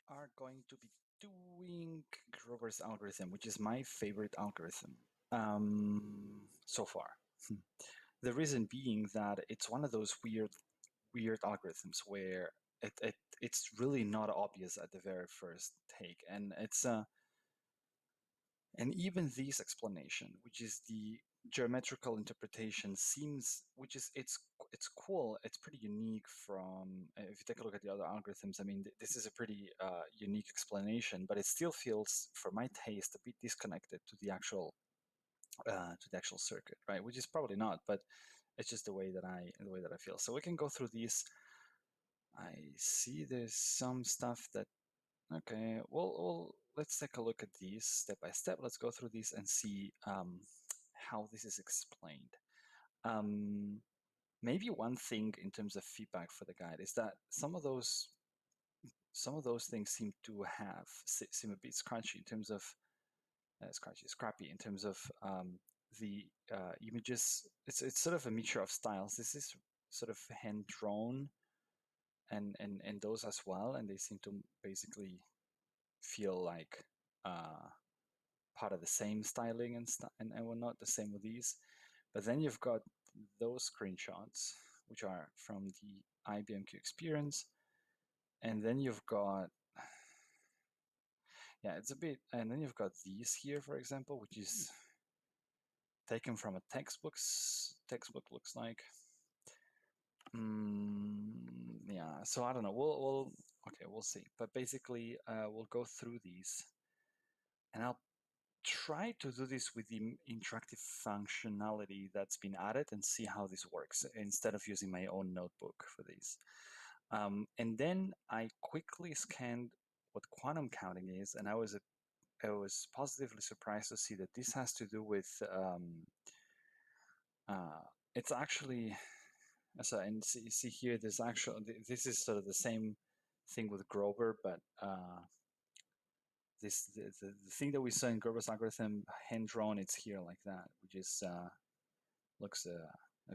are going to be doing Grover's algorithm, which is my favorite algorithm so far. The reason being that it's one of those weird algorithms where it's really not obvious at the very first take, and and even this explanation, which is the geometrical interpretation, seems, which is it's cool. It's pretty unique from if you take a look at the other algorithms. I mean, this is a pretty unique explanation, but it still feels, for my taste, a bit disconnected to the actual circuit, right? Which is probably not, but it's just the way that I feel. So we can go through these. I see there's some stuff that okay. Well, let's take a look at these step by step. Let's go through these and see how this is explained. Um, Maybe one thing in terms of feedback for the guide is that some of those things seem a bit scratchy in terms of scrappy in terms of the images. It's sort of a mixture of styles. This is sort of hand drawn and those as well, and they seem to basically feel like part of the same styling and whatnot. The same with these, but then you've got those screenshots which are from the IBM Q experience, and then you've got it's a bit, and then you've got these here, for example, which is taken from a textbook looks like. Yeah, so I don't know. We'll see. But basically, we'll go through these, and I'll try to do this with the interactive functionality that's been added and see how this works instead of using my own notebook for these. And then I quickly scanned what quantum counting is, and I was positively surprised to see that this has to do with it's actually so, and see here, this is sort of the same thing with Grover, but the thing that we saw in Grover's algorithm hand drawn, it's here like that, which is looks a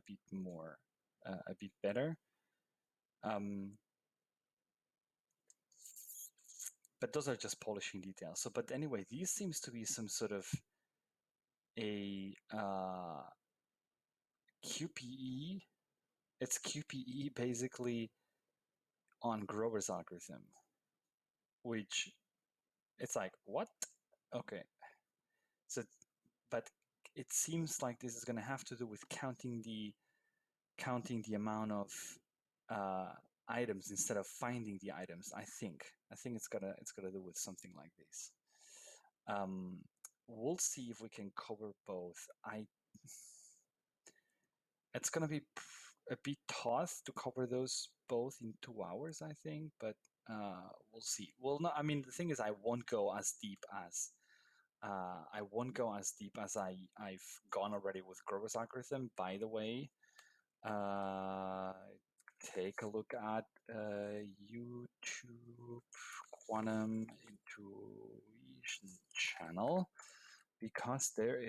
bit more a bit better. But those are just polishing details. So, but anyway, these seems to be some sort of a QPE. It's QPE basically on Grover's algorithm, which it's like, what? Okay. So, but it seems like this is going to have to do with counting the amount of items instead of finding the items. I think it's gonna do with something like this. We'll see if we can cover both. It's gonna be a bit tough to cover those both in 2 hours, I think, but we'll see. Well, no, I mean the thing is, I won't go as deep as I've gone already with Grover's algorithm. By the way, take a look at YouTube Quantum Intuition channel, because So quantum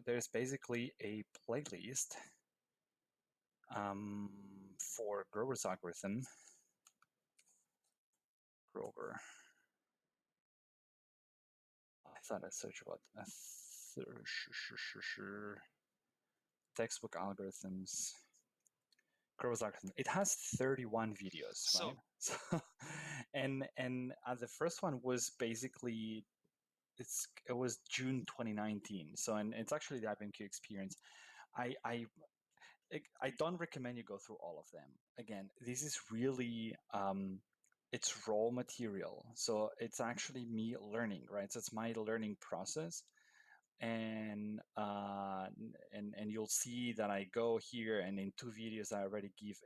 there's basically a playlist for Grover's algorithm. Grover. I thought I searched about textbook algorithms. Grover's algorithm. It has 31 videos, right? so So, and the first one was basically it was June 2019. So, and it's actually the IBMQ experience. I I don't recommend you go through all of them. Again, this is really it's raw material, so it's actually me learning, right? So it's my learning process, and you'll see that I go here, and in 2 videos I already give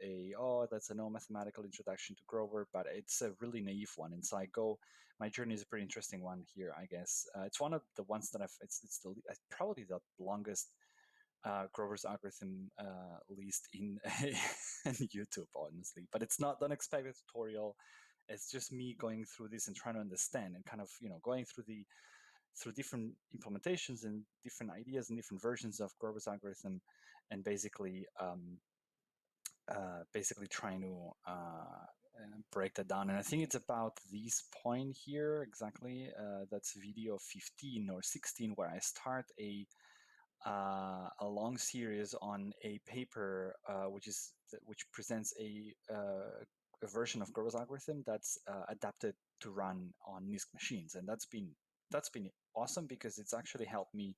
that's a no mathematical introduction to Grover, but it's a really naive one, and so I go. My journey is a pretty interesting one here, I guess. It's one of the ones that it's probably the longest Grover's algorithm list in YouTube, honestly. But it's not, don't expect a tutorial. It's just me going through this and trying to understand, and kind of going through different implementations and different ideas and different versions of Grover's algorithm, and basically basically trying to break that down. And I think it's about this point here exactly. That's video 15 or 16, where I start a long series on a paper which presents a version of Grover's algorithm that's adapted to run on NISQ machines, and that's been awesome because it's actually helped me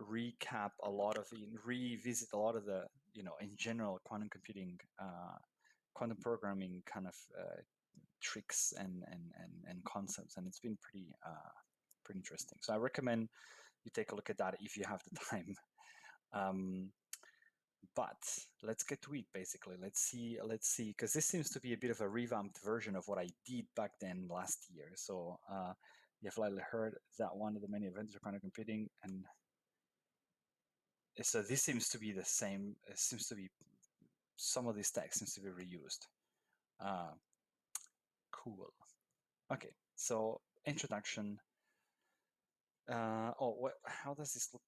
recap a lot of revisit a lot of the in general quantum computing, quantum programming kind of tricks and concepts, and it's been pretty interesting. So I recommend you take a look at that if you have the time. But let's get to it. Basically, let's see, because this seems to be a bit of a revamped version of what I did back then last year. So you've likely heard that one of the many events of quantum computing, and so this seems to be the same. It seems to be some of this text seems to be reused. Cool. Okay, so introduction. How does this look?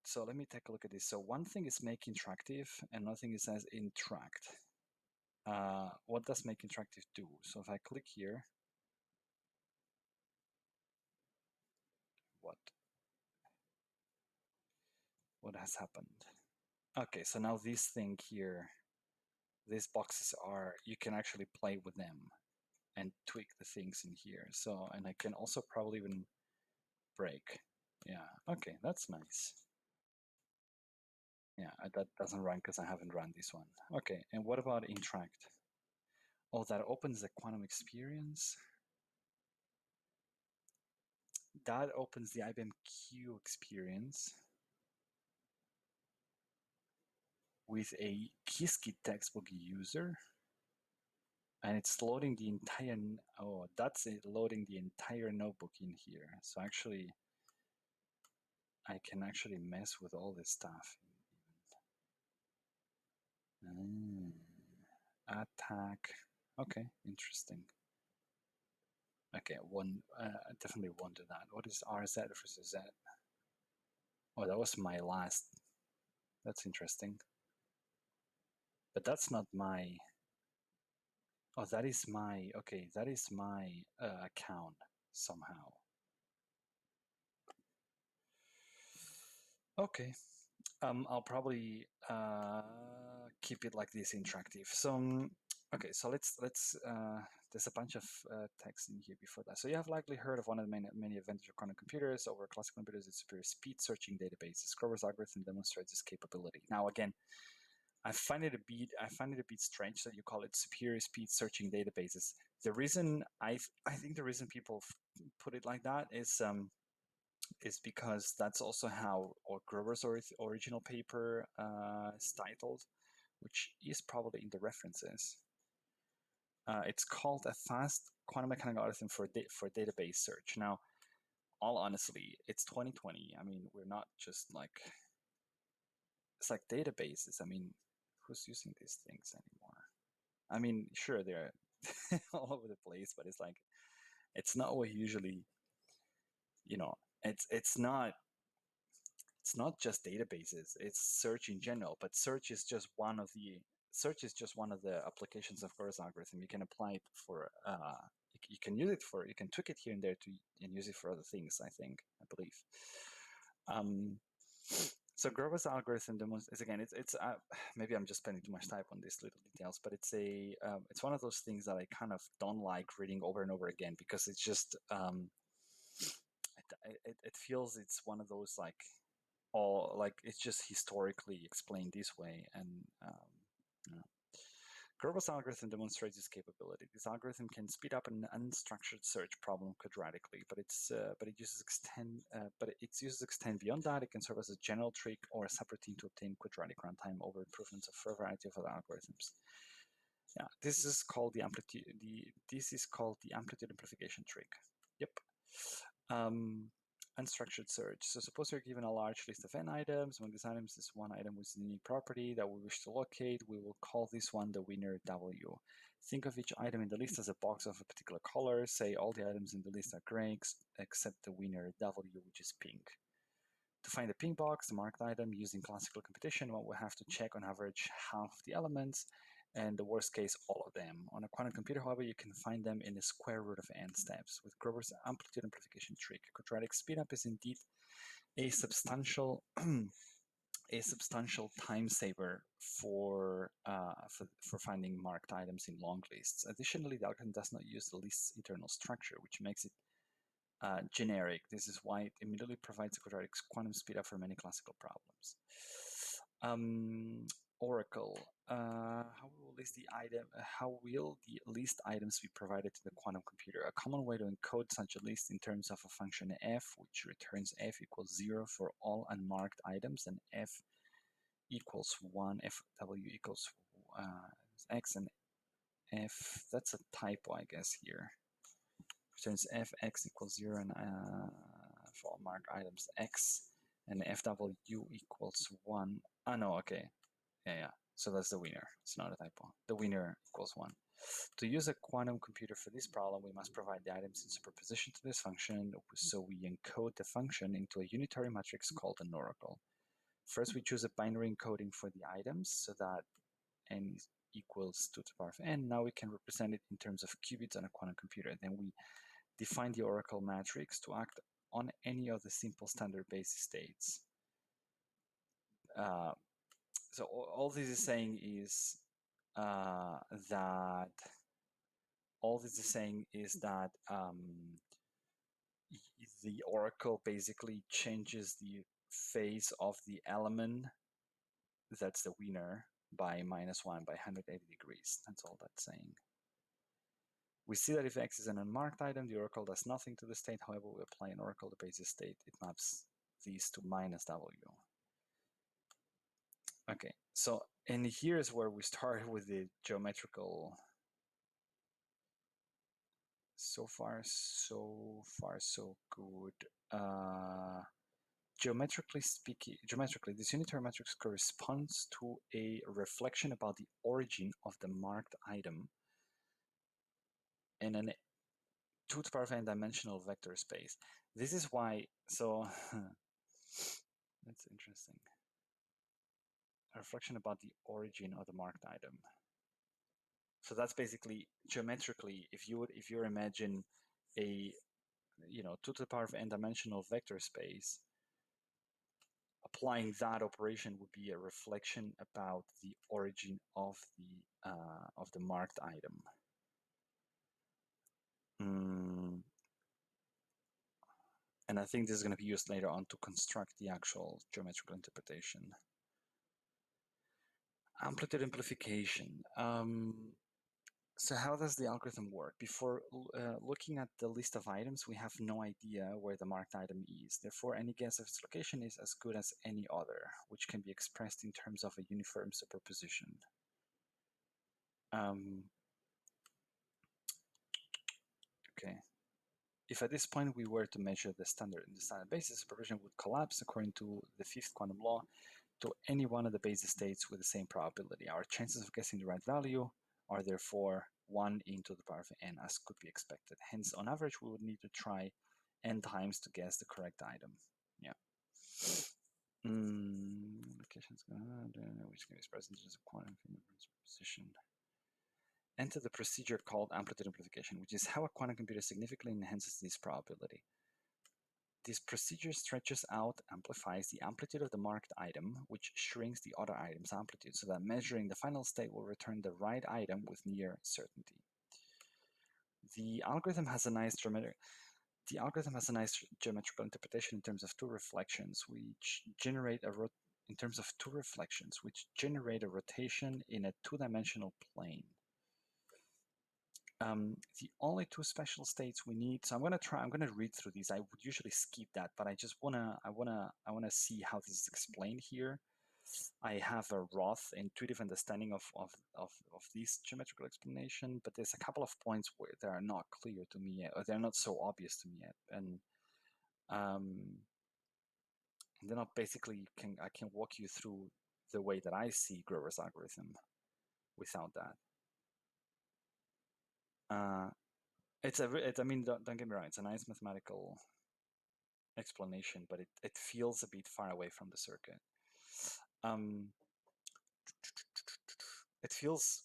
So let me take a look at this. So one thing is make interactive, and another thing is as interact. What does make interactive do? So if I click here, what has happened? Okay, so now this thing here, these boxes you can actually play with them and tweak the things in here. So, and I can also probably even break. Yeah, okay, that's nice. Yeah, that doesn't run because I haven't run this one. Okay, and what about interact? Oh, that opens the quantum experience. That opens the IBM Q experience with a Qiskit textbook user. And it's loading the entire, that's it, loading the entire notebook in here. So actually, I can actually mess with all this stuff. Attack. Okay, interesting. Okay, definitely won't do that. What is RZ versus Z? Oh, that was my last. That's interesting. But that's not my. Oh, that is my. Okay, that is my account somehow. Okay, I'll probably keep it like this interactive. So okay, so let's there's a bunch of text in here before that. So you have likely heard of one of the many advantages of quantum computers over classical computers. It's superior speed searching databases. Grover's algorithm demonstrates this capability. Now again, I find it a bit strange that you call it superior speed searching databases. The reason I think the reason people put it like that is because that's also how Grover's original paper is titled, which is probably in the references. It's called a fast quantum mechanical algorithm for database search. Now, all honestly, it's 2020. I mean, we're not just like, it's like databases. I mean, who's using these things anymore? I mean, sure, they're all over the place, but it's like, it's not what usually, it's not just databases, it's search in general, but search is just one of the applications of Grover's algorithm. You can apply it for you can use it for, you can tweak it here and there and use it for other things, I believe. So Grover's algorithm is again, it's maybe I'm just spending too much time on these little details, but it's one of those things that I kind of don't like reading over and over again, because it's just it feels it's one of those like it's just historically explained this way. And Grover's algorithm demonstrates this capability. This algorithm can speed up an unstructured search problem quadratically, but it uses extend beyond that. It can serve as a general trick or a subroutine to obtain quadratic runtime over improvements of a variety of other algorithms. Yeah, this is called the amplitude. This is called the amplitude amplification trick. Yep. Unstructured search. So suppose you're given a large list of n items. Among these items is one item with a unique property that we wish to locate. We will call this one the winner W. Think of each item in the list as a box of a particular color. Say all the items in the list are gray except the winner W, which is pink. To find the pink box, the marked item, using classical computation, one will have to check on average half of the elements, and the worst case, all of them. On a quantum computer, however, you can find them in the square root of n steps. With Grover's amplitude amplification trick, quadratic speedup is indeed a substantial time saver for finding marked items in long lists. Additionally, the algorithm does not use the list's internal structure, which makes it generic. This is why it immediately provides a quadratic quantum speedup for many classical problems. Oracle. How will the list items be provided to the quantum computer? A common way to encode such a list in terms of a function f, which returns f equals 0 for all unmarked items, and f equals 1, fw equals x, and f, that's a typo, I guess, here. Returns fx equals 0 and for all marked items x, and fw equals 1. No, okay. Yeah. So that's the winner. It's not a typo. The winner equals 1. To use a quantum computer for this problem, we must provide the items in superposition to this function, so we encode the function into a unitary matrix called an oracle. First, we choose a binary encoding for the items so that n equals 2 to the power of n. Now we can represent it in terms of qubits on a quantum computer. Then we define the oracle matrix to act on any of the simple standard basis states. So all this is saying is that the oracle basically changes the phase of the element that's the winner by -1 by 180 degrees. That's all that's saying. We see that if x is an unmarked item, the oracle does nothing to the state. However, we apply an oracle to basis state. It maps these to -w. Okay, so and here's where we start with the geometrical. So far, so good. Geometrically, this unitary matrix corresponds to a reflection about the origin of the marked item in an 2 to the power of n dimensional vector space. This is why, so that's interesting. A reflection about the origin of the marked item. So that's basically geometrically, if you imagine a 2 to the power of n dimensional vector space, applying that operation would be a reflection about the origin of the marked item. And I think this is going to be used later on to construct the actual geometrical interpretation. Amplitude amplification. So how does the algorithm work? Before looking at the list of items, we have no idea where the marked item is. Therefore, any guess of its location is as good as any other, which can be expressed in terms of a uniform superposition. Okay. If at this point we were to measure the standard basis, superposition would collapse according to the fifth quantum law to any one of the basis states with the same probability. Our chances of guessing the right value are therefore 1 into the power of n, as could be expected. Hence, on average, we would need to try n times to guess the correct item. Yeah. Locations, which can be expressed in terms of quantum superposition. Enter the procedure called amplitude amplification, which is how a quantum computer significantly enhances this probability. This procedure stretches out, amplifies the amplitude of the marked item, which shrinks the other item's amplitude, so that measuring the final state will return the right item with near certainty. The algorithm has a nice geometrical interpretation in terms of two reflections, which generate a rotation in a two-dimensional plane. The only two special states we need. So I'm going to read through these. I would usually skip that, but I wanna see how this is explained here. I have a rough intuitive understanding of this geometrical explanation, but there's a couple of points where they are not clear to me yet, or they're not so obvious to me yet. And then I can walk you through the way that I see Grover's algorithm without that. I mean, don't get me wrong, it's a nice mathematical explanation, but it feels a bit far away from the circuit. It feels,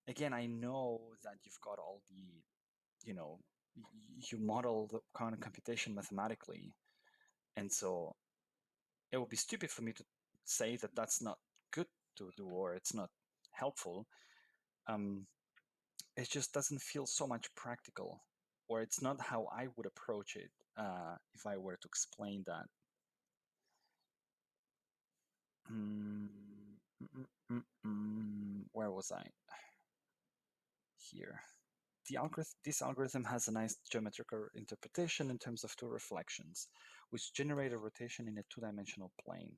again, I know that you've got all the, you model the kind of computation mathematically, and so it would be stupid for me to say that that's not good to do or it's not helpful. It just doesn't feel so much practical, or it's not how I would approach it if I were to explain that. Where was I? Here. This algorithm has a nice geometrical interpretation in terms of two reflections, which generate a rotation in a two-dimensional plane.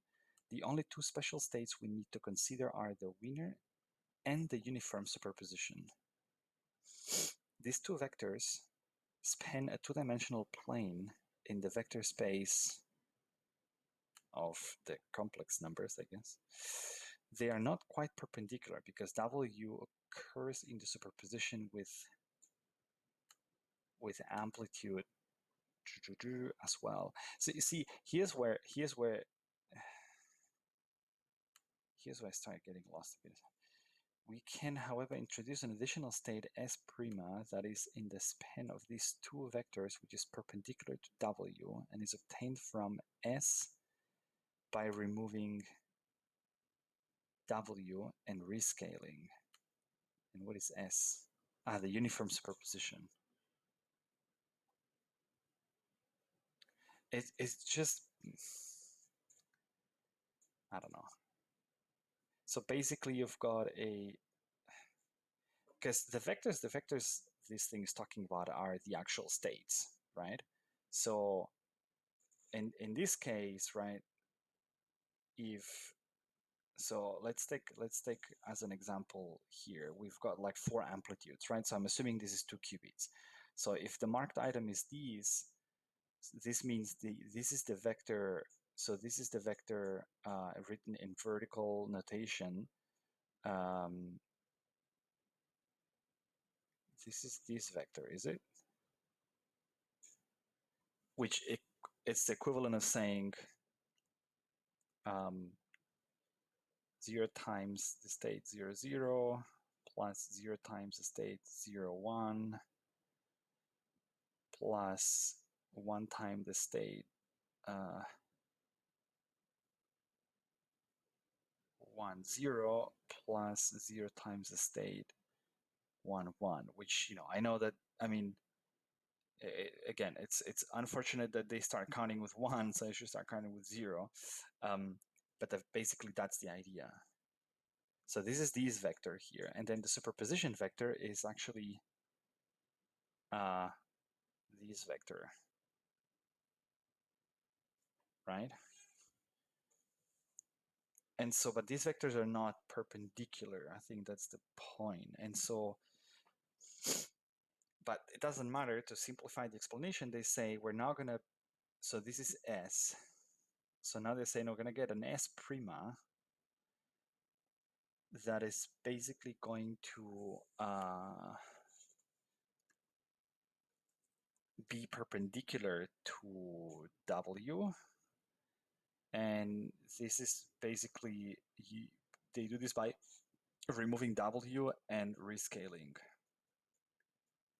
The only two special states we need to consider are the Wiener and the uniform superposition. These two vectors span a two-dimensional plane in the vector space of the complex numbers, I guess. They are not quite perpendicular because W occurs in the superposition with amplitude as well. So you see, here's where I start getting lost a bit. We can, however, introduce an additional state S prima that is in the span of these two vectors, which is perpendicular to W and is obtained from S by removing W and rescaling. And what is S? The uniform superposition. It's just, I don't know. So basically you've got because the vectors this thing is talking about are the actual states, right? So in this case, right, let's take as an example here, we've got like 4 amplitudes, right? So I'm assuming this is 2 qubits. So if the marked item is this means this is the vector. So this is the vector written in vertical notation. This is this vector, is it? Which it's the equivalent of saying 0 times the state 0, 0 plus 0 times the state 0, 1 plus 1 time the state 1, 0 plus 0 times the state 1, 1, which, I know that, I mean, again, it's unfortunate that they start counting with 1, so I should start counting with 0. But basically that's the idea. So this is this vector here, and then the superposition vector is actually this vector, right? And so, but these vectors are not perpendicular. I think that's the point. And so, but it doesn't matter. To simplify the explanation, they say we're now going to, so this is S. So now they say we're going to get an S prima that is basically going to be perpendicular to W. And this is basically, they do this by removing W and rescaling.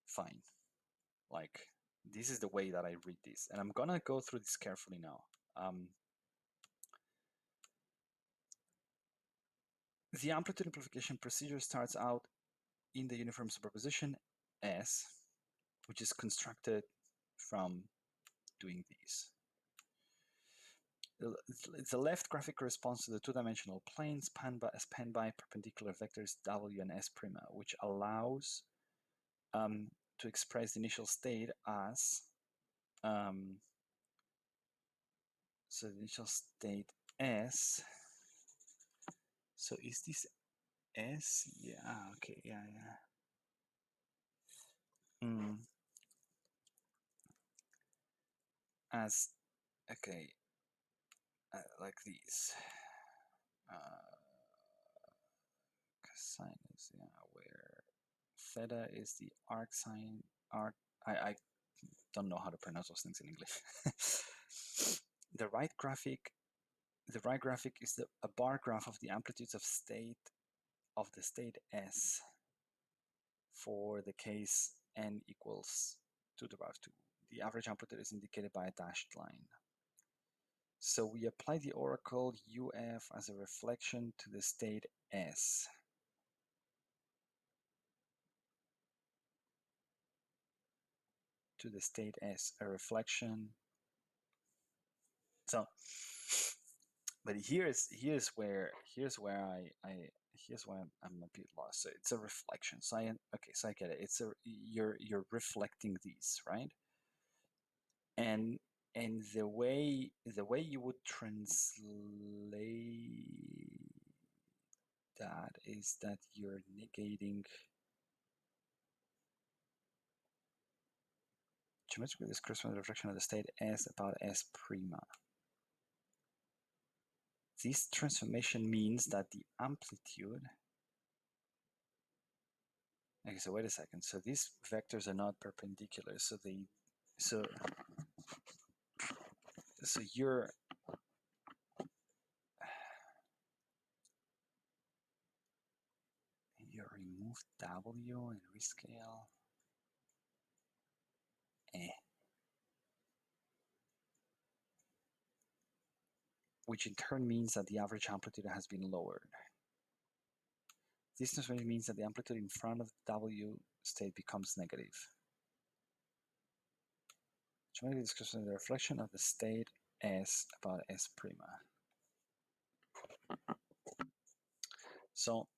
Fine. Like, this is the way that I read this. And I'm gonna go through this carefully now. The amplitude amplification procedure starts out in the uniform superposition S, which is constructed from doing these. The left graphic corresponds to the two-dimensional plane spanned by perpendicular vectors W and S prima, which allows to express the initial state as so the initial state S. So is this S? Yeah, okay, yeah. As, okay, like these. Cosine is, yeah, where theta is the arc sine, I don't know how to pronounce those things in English. The right graphic is a bar graph of the amplitudes of the state S for the case n equals 2 to the power of 2. The average amplitude is indicated by a dashed line. So we apply the oracle UF as a reflection to the state S. To the state S, a reflection. So, but here's where I'm a bit lost. So it's a reflection. So I get it. It's you're reflecting these, right? And the way you would translate that is that you're negating geometrically this corresponds to the reflection of the state S about S prima. This transformation means that the amplitude. Okay, so wait a second. So these vectors are not perpendicular. So you're remove W and rescale. Which in turn means that the average amplitude has been lowered. This transformation means that the amplitude in front of the W state becomes negative. Geometry description the reflection of the state S about S prima. So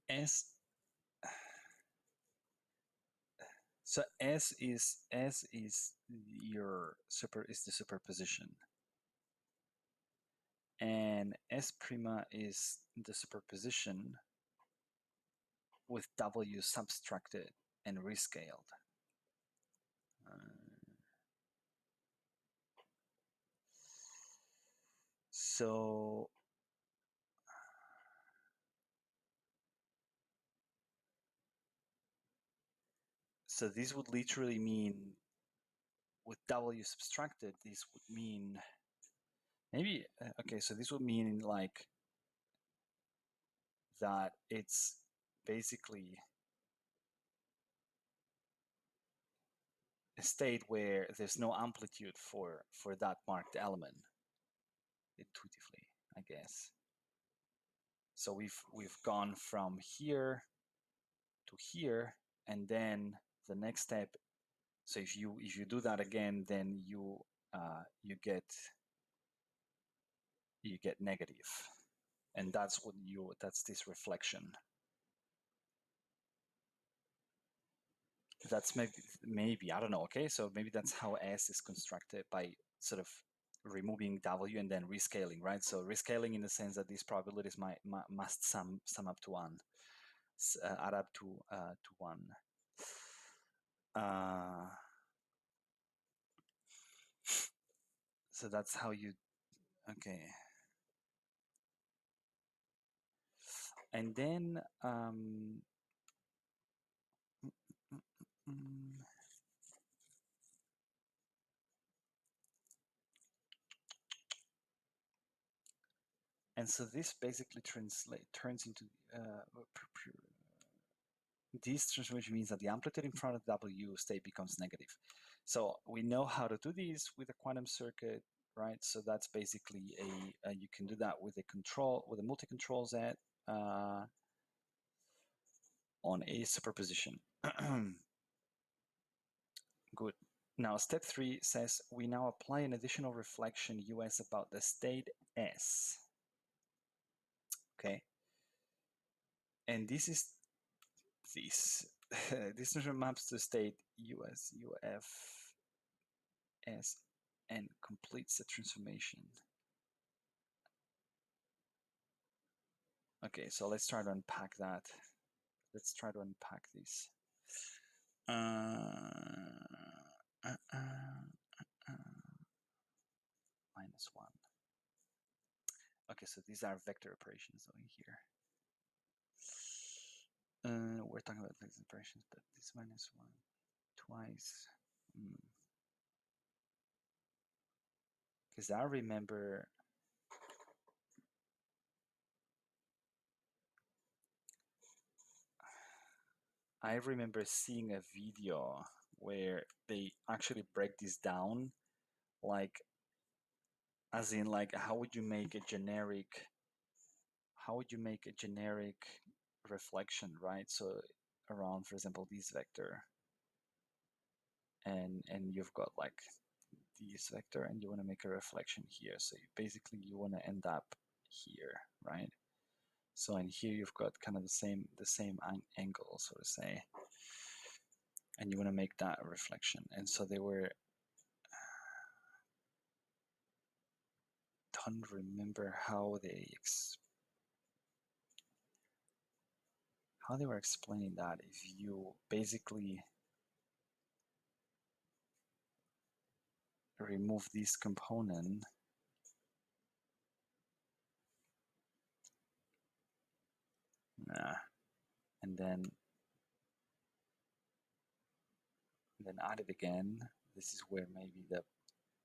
S is the superposition, and S prima is the superposition with W subtracted and rescaled. So this would literally mean, with W subtracted, this would mean maybe, okay, so this would mean like that it's basically a state where there's no amplitude for that marked element intuitively, I guess. So we've gone from here to here, and then the next step. So if you do that again, then you get negative, and that's this reflection. That's maybe I don't know. Okay, so maybe that's how S is constructed, by sort of removing W and then rescaling, right? So rescaling in the sense that these probabilities must sum up to 1, add up to 1. So that's how you, okay. And then and so this basically turns into this transformation means that the amplitude in front of W state becomes negative. So we know how to do this with a quantum circuit, right? So that's basically you can do that with a multi-control Z on a superposition. Good. Now step 3 says we now apply an additional reflection US about the state S. Okay. And this is this. This maps to state US UF S and completes the transformation. Okay, so let's try to unpack that. Let's try to unpack this. -1. Okay, so these are vector operations over here. We're talking about like operations, but this minus one twice. Because I remember seeing a video where they actually break this down, like as in like how would you make a generic reflection, right? So around, for example, this vector, and you've got like this vector, and you want to make a reflection here. So basically you want to end up here, right? So in here you've got kind of the same angle, so to say, and you want to make that a reflection. And so they were, don't remember how they were explaining that. If you basically remove this component, and then add it again, this is where maybe the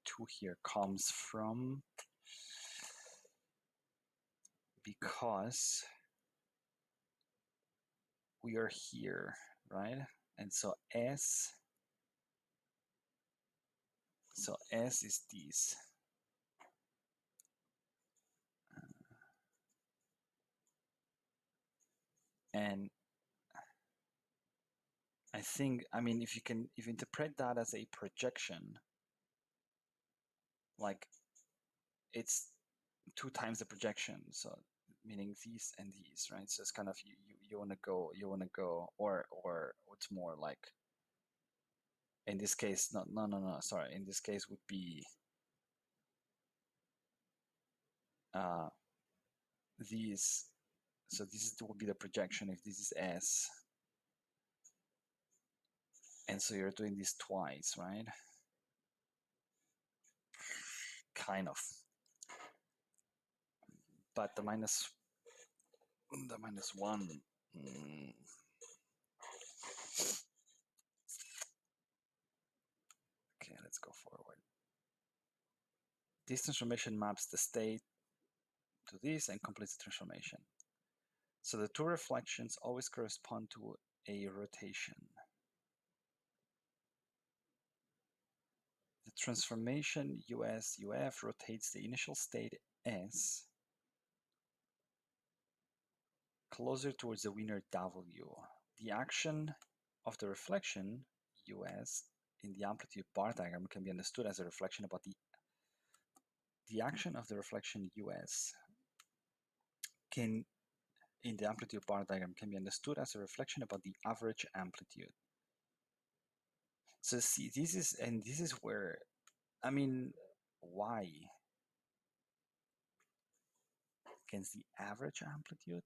2 here comes from, because we are here, right? And so S is this. And I think, I mean, if you interpret that as a projection, like it's 2 times the projection, so meaning these and these, right? So it's kind of you want to go, or it's more like, in this case, no, sorry, in this case would be these. So this would be the projection if this is S, and so you're doing this twice, right? Kind of. But the minus one. Okay, let's go forward. This transformation maps the state to this and completes the transformation. So the 2 reflections always correspond to a rotation. The transformation US-UF rotates the initial state S closer towards the winner W. The action of the reflection US in the amplitude bar diagram can be understood as a reflection about the action of the reflection US in the amplitude bar diagram can be understood as a reflection about the average amplitude. So see, this is where, I mean, why against the average amplitude?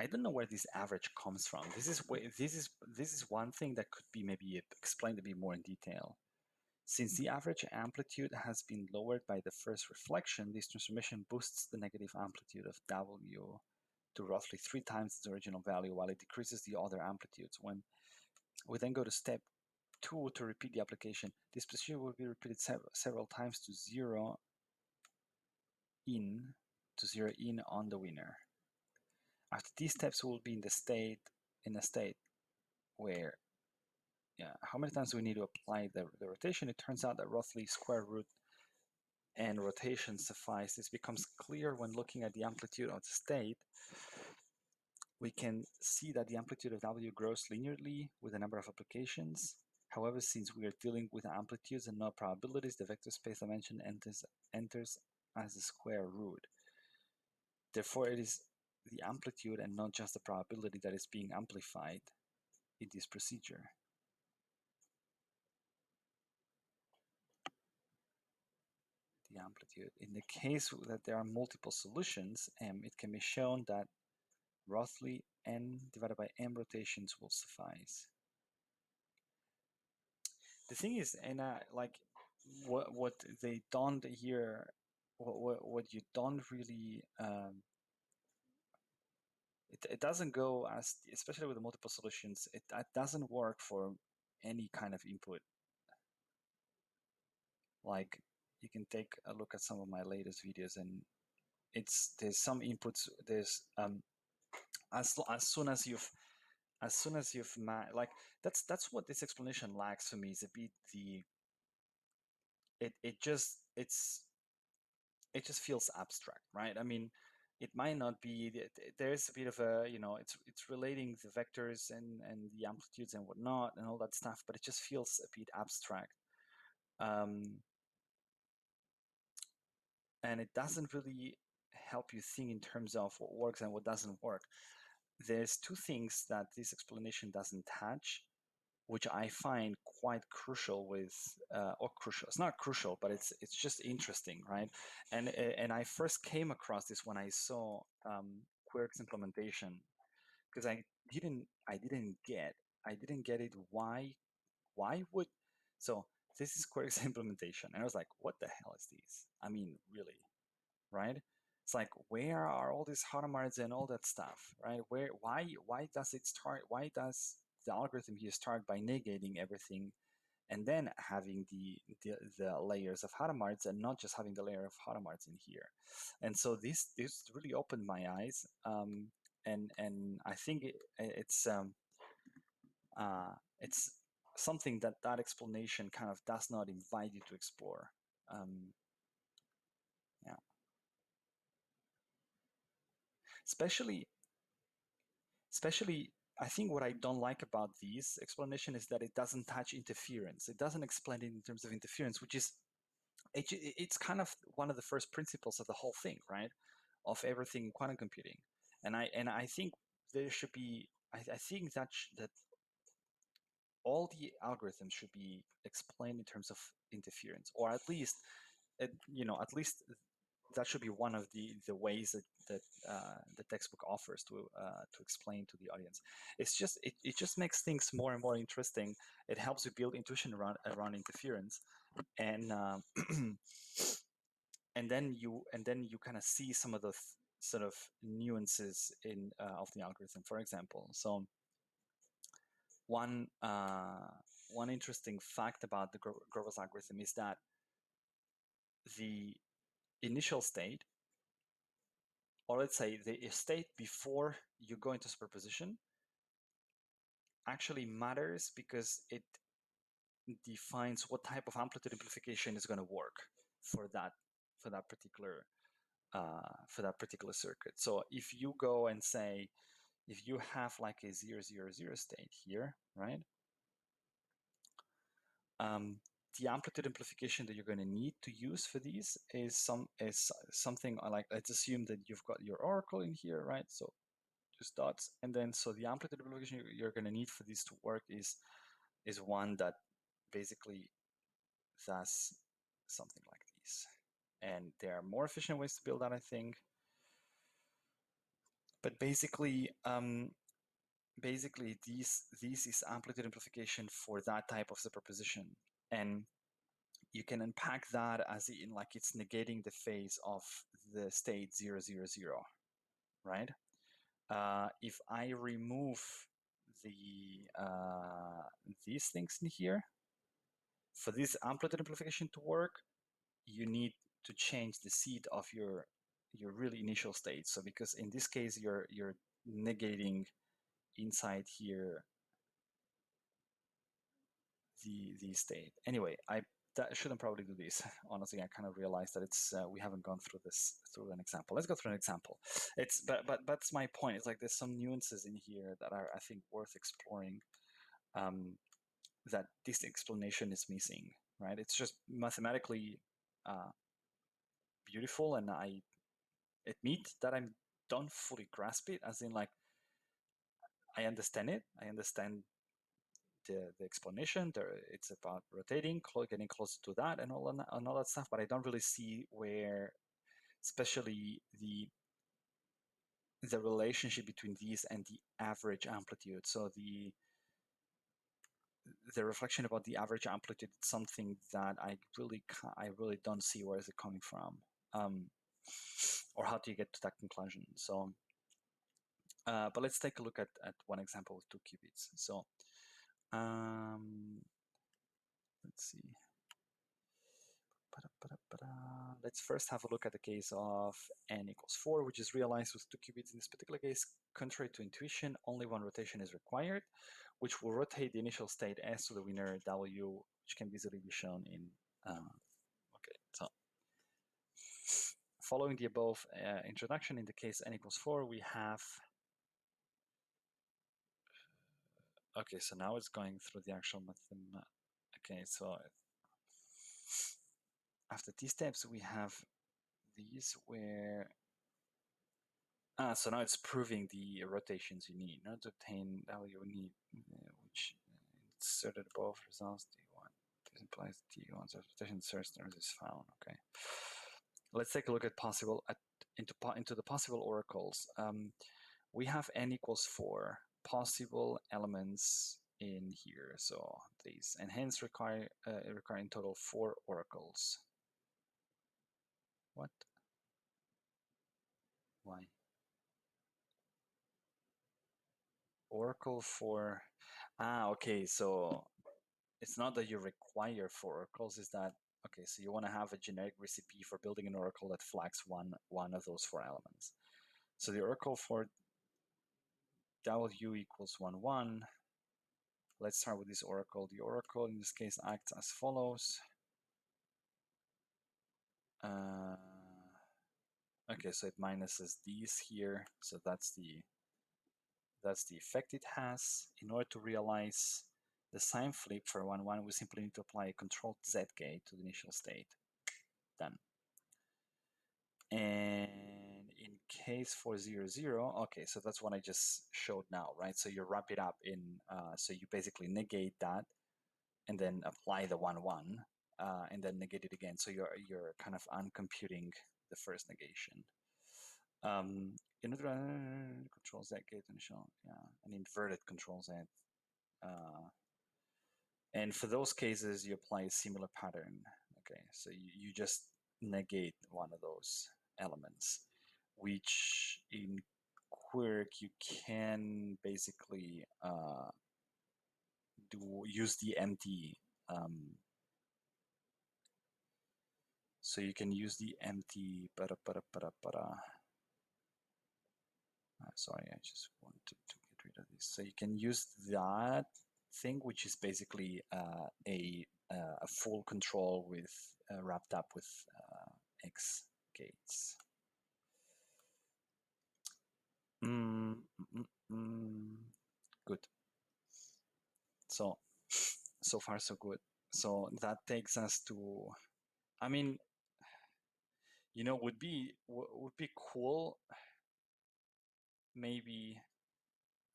I don't know where this average comes from. This is one thing that could be maybe explained a bit more in detail. Since the average amplitude has been lowered by the first reflection, this transformation boosts the negative amplitude of W to roughly 3 times its original value, while it decreases the other amplitudes. When we then go to step 2 to repeat the application, this procedure will be repeated several times to zero in on the winner. After these steps, we'll be in a state where, how many times do we need to apply the rotation? It turns out that roughly square root and rotation suffice. This becomes clear when looking at the amplitude of the state. We can see that the amplitude of W grows linearly with the number of applications. However, since we are dealing with amplitudes and not probabilities, the vector space dimension enters as a square root. Therefore, it is the amplitude and not just the probability that is being amplified in this procedure. The amplitude. In the case that there are multiple solutions, it can be shown that roughly n divided by m rotations will suffice. The thing is, and like what they don't here, what you don't really it doesn't go as, especially with the multiple solutions, it doesn't work for any kind of input. Like, you can take a look at some of my latest videos, and there's some inputs, there's as soon as you've like, that's what this explanation lacks for me, is a bit the it just feels abstract, right? I mean, it might not be, there's a bit of a, it's relating the vectors and the amplitudes and whatnot and all that stuff, but it just feels a bit abstract. And it doesn't really help you think in terms of what works and what doesn't work. There's two things that this explanation doesn't touch, which I find quite crucial with, or crucial. It's not crucial, but it's just interesting, right? And I first came across this when I saw Quirk's implementation, because I didn't get it. Why would so this is Quirk's implementation, and I was like, what the hell is this? I mean, really, right? It's like, where are all these Hadamards and all that stuff, right? Why does it start? Why does the algorithm here start by negating everything and then having the layers of Hadamards, and not just having the layer of Hadamards in here? And so this really opened my eyes, and I think it's something that explanation kind of does not invite you to explore. Um, yeah, especially especially I think what I don't like about this explanation is that it doesn't touch interference. It doesn't explain it in terms of interference, which is it's kind of one of the first principles of the whole thing, right? Of everything in quantum computing. And I think there should be I think that all the algorithms should be explained in terms of interference, or at least that should be one of the ways that the textbook offers to explain to the audience. It just makes things more and more interesting. It helps you build intuition around interference, and and then you kind of see some of the sort of nuances in of the algorithm, for example. So one one interesting fact about the Grover's algorithm is that the initial state, or let's say the state before you go into superposition, actually matters because it defines what type of amplitude amplification is going to work for that for that particular circuit. So if you go and say, if you have like a 0, 0, 0 state here, right? The amplitude amplification that you're going to need to use for these is something like, let's assume that you've got your oracle in here, right? So just dots, and then so the amplitude amplification you're going to need for these to work is one that basically does something like this. And there are more efficient ways to build that, I think. But basically this is amplitude amplification for that type of superposition, and you can unpack that as in like it's negating the phase of the state 0, 0, 0, right? If I remove these things in here, for this amplitude amplification to work, you need to change the seed of your really initial state. So because in this case you're negating inside here the state. Anyway, I shouldn't probably do this. Honestly, I kind of realized that it's we haven't gone through this through an example. Let's go through an example. It's but that's my point. It's like there's some nuances in here that are, I think, worth exploring. That this explanation is missing, right? It's just mathematically beautiful, and I admit that I don't fully grasp it. As in, like, I understand it. I understand the explanation. It's about rotating, getting closer to that, and all that stuff. But I don't really see where, especially the relationship between these and the average amplitude. So the reflection about the average amplitude is something that I really don't see where is it coming from, or how do you get to that conclusion. So, but let's take a look at one example with 2 qubits. So, let's see. Let's first have a look at the case of n equals 4, which is realized with 2 qubits. In this particular case, contrary to intuition, only one rotation is required, which will rotate the initial state S to the winner W, which can easily be shown in. Okay, so following the above introduction, in the case n equals 4, we have. Okay, so now it's going through the actual method. Okay, so after these steps, we have these where so now it's proving the rotations you need. Not to obtain W you need, which inserted above results D1. This implies D1's rotation search is found. Okay. Let's take a look at into the possible oracles. We have n equals 4 possible elements in here. So these, and hence require in total 4 oracles. What? Why? Oracle for, okay, so it's not that you require 4 oracles, is that, okay, so you want to have a generic recipe for building an oracle that flags one of those 4 elements. So the oracle for W equals 1, 1. Let's start with this oracle. The oracle in this case acts as follows. Okay, so it minuses these here, so that's the effect it has. In order to realize the sign flip for 1, 1, we simply need to apply a controlled Z gate to the initial state. Done. And in case for 0, 0, okay, so that's what I just showed now, right? So you wrap it up in, so you basically negate that and then apply the 1, 1, and then negate it again. So you're kind of uncomputing the first negation. In order control Z gate initial, an inverted control Z. And for those cases, you apply a similar pattern. Okay, so you just negate one of those elements, which in Quirk you can basically use the empty. So you can use the empty. Sorry, I just wanted to get rid of this. So you can use that thing, which is basically a full control with wrapped up with X gates. Good. So far so good. So that takes us to, I mean, would be cool maybe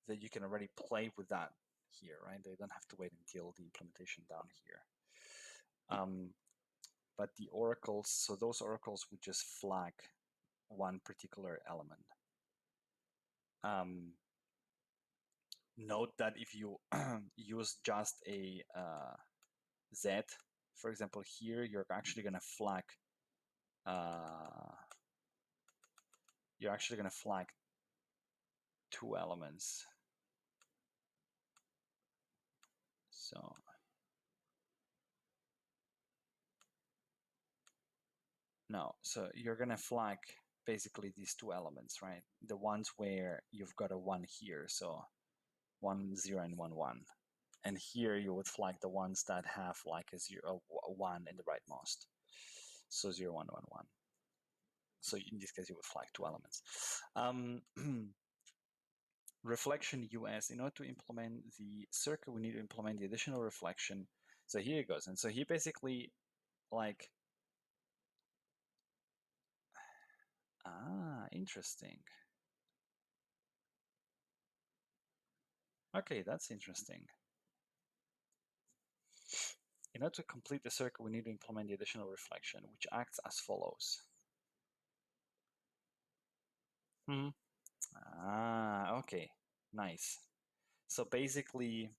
that you can already play with that here, right? They don't have to wait until the implementation down here. But the oracles, so those oracles would just flag one particular element. Note that if you use just a Z, for example, here, you're actually going to flag two elements. So no, so you're going to flag basically these 2 elements, right? The ones where you've got a 1 here, so 1, 0, and 1, 1. And here you would flag the ones that have like a 0, a 1 in the rightmost. So 0, 1, 1, 1. So in this case, you would flag 2 elements. Reflection US, in order to implement the circuit, we need to implement the additional reflection. So here it goes. And so he basically like, interesting. Okay, that's interesting. In order to complete the circuit, we need to implement the additional reflection, which acts as follows. Okay, nice. So basically,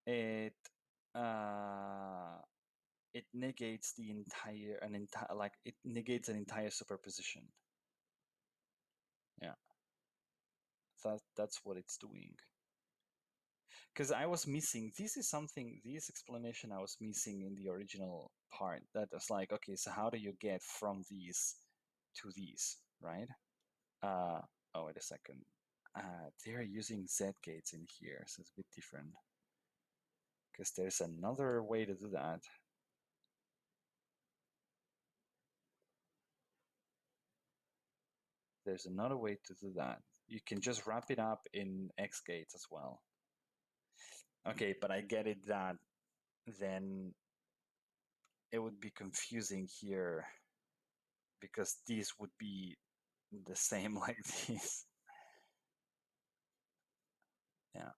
it it negates the entire like it negates an entire superposition. Yeah, that's what it's doing. Because I was missing, this explanation I was missing in the original part. That was like, okay, so how do you get from these to these, right? Uh, oh, wait a second. They're using Z gates in here, so it's a bit different. Because there's another way to do that. There's another way to do that. You can just wrap it up in X gates as well. Okay, but I get it that then it would be confusing here because these would be the same like this. Yeah.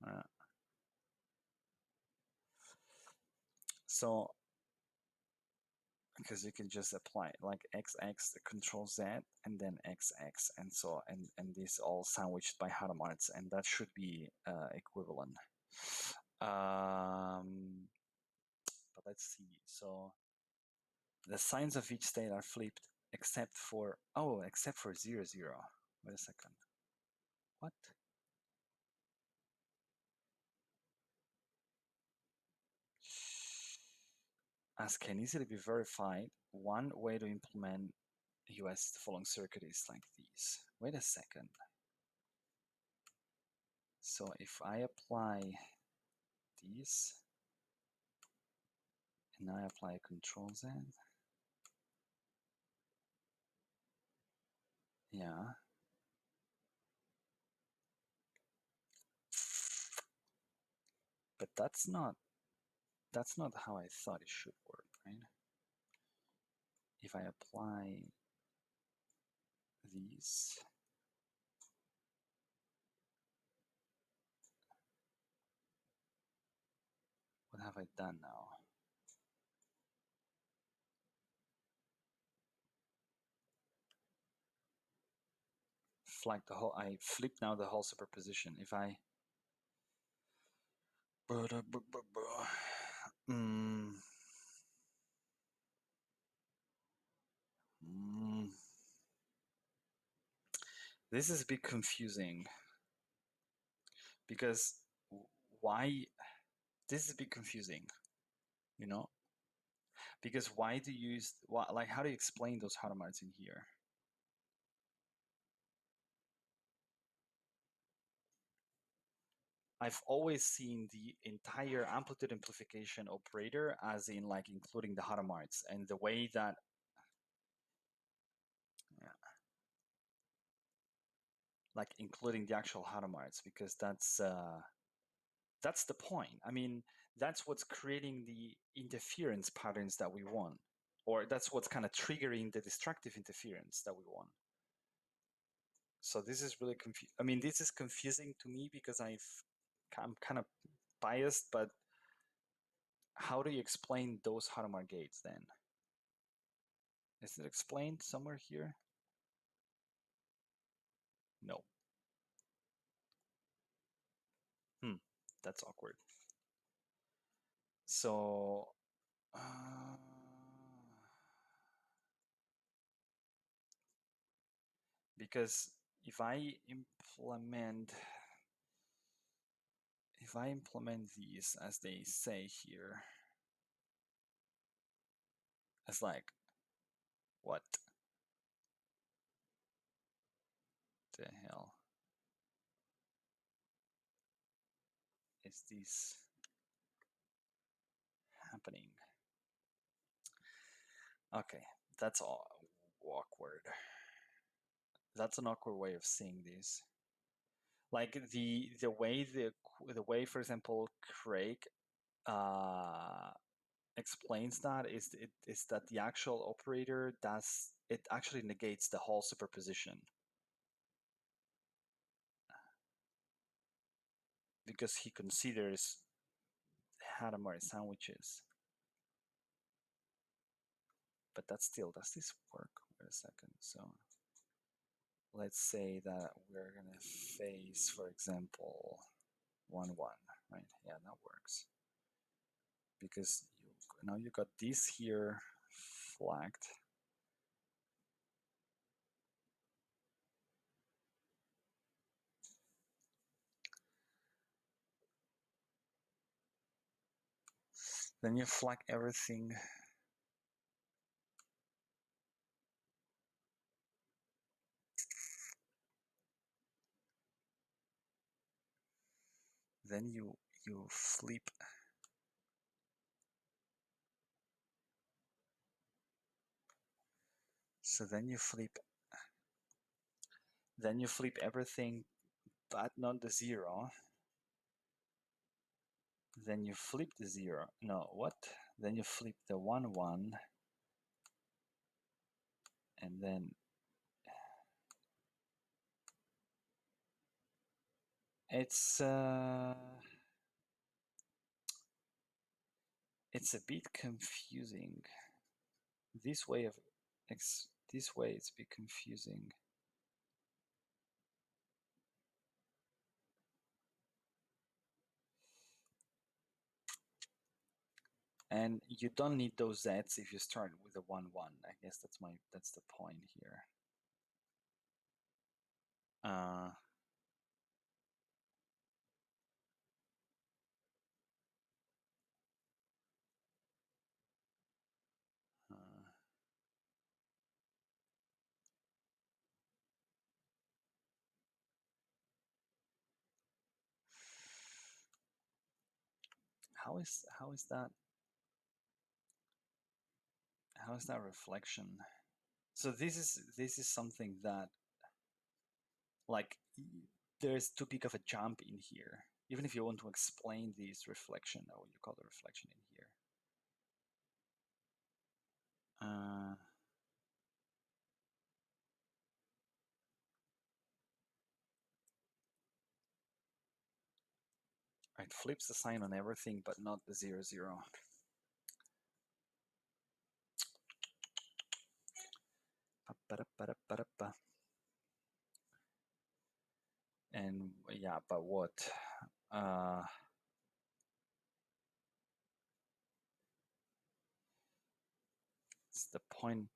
Uh, so because you can just apply like XX control Z and then XX and so and this all sandwiched by Hadamard's and that should be equivalent. But let's see. So the signs of each state are flipped except for except for 0, 0. Wait a second. What? As can easily be verified, one way to implement US the following circuit is like this. Wait a second. So if I apply this and I apply Control Z, yeah, but that's not how I thought it should work, right? If I apply these, what have I done now? Flag the whole, I flip now the whole superposition. If I mm, mm, this is a bit confusing because why this is a bit confusing, you know, because why do you use like how do you explain those Hadamard's in here? I've always seen the entire amplitude amplification operator as in like including the Hadamard's and the way that yeah, like including the actual Hadamard's because that's the point. I mean, that's what's creating the interference patterns that we want, or that's what's kind of triggering the destructive interference that we want. So this is really confusing. I mean, this is confusing to me because I'm kind of biased, but how do you explain those Hadamard gates then? Is it explained somewhere here? No. That's awkward. So, because if I implement these as they say here, it's like what the hell is this happening? Okay, that's all awkward. That's an awkward way of seeing this. Like the way, for example, Craig explains that is that the actual operator does it actually negates the whole superposition because he considers Hadamard sandwiches. But that's still, does this work? Wait a second. So let's say that we're going to phase, for example, 1, 1, right? Yeah, that works. Because now you got this here flagged. Then you flag everything. Then you flip. So then you flip. Then you flip everything, but not the 0. Then you flip the 0. No, what? Then you flip the 1, 1. And then it's a bit confusing. This way it's a bit confusing. And you don't need those Z's if you start with a 1, 1. I guess that's the point here. Uh, how is that reflection? So this is something that, like, there's too big of a jump in here. Even if you want to explain this reflection, or what you call the reflection in here. It flips the sign on everything, but not the 0, 0. And yeah, but what? It's the point.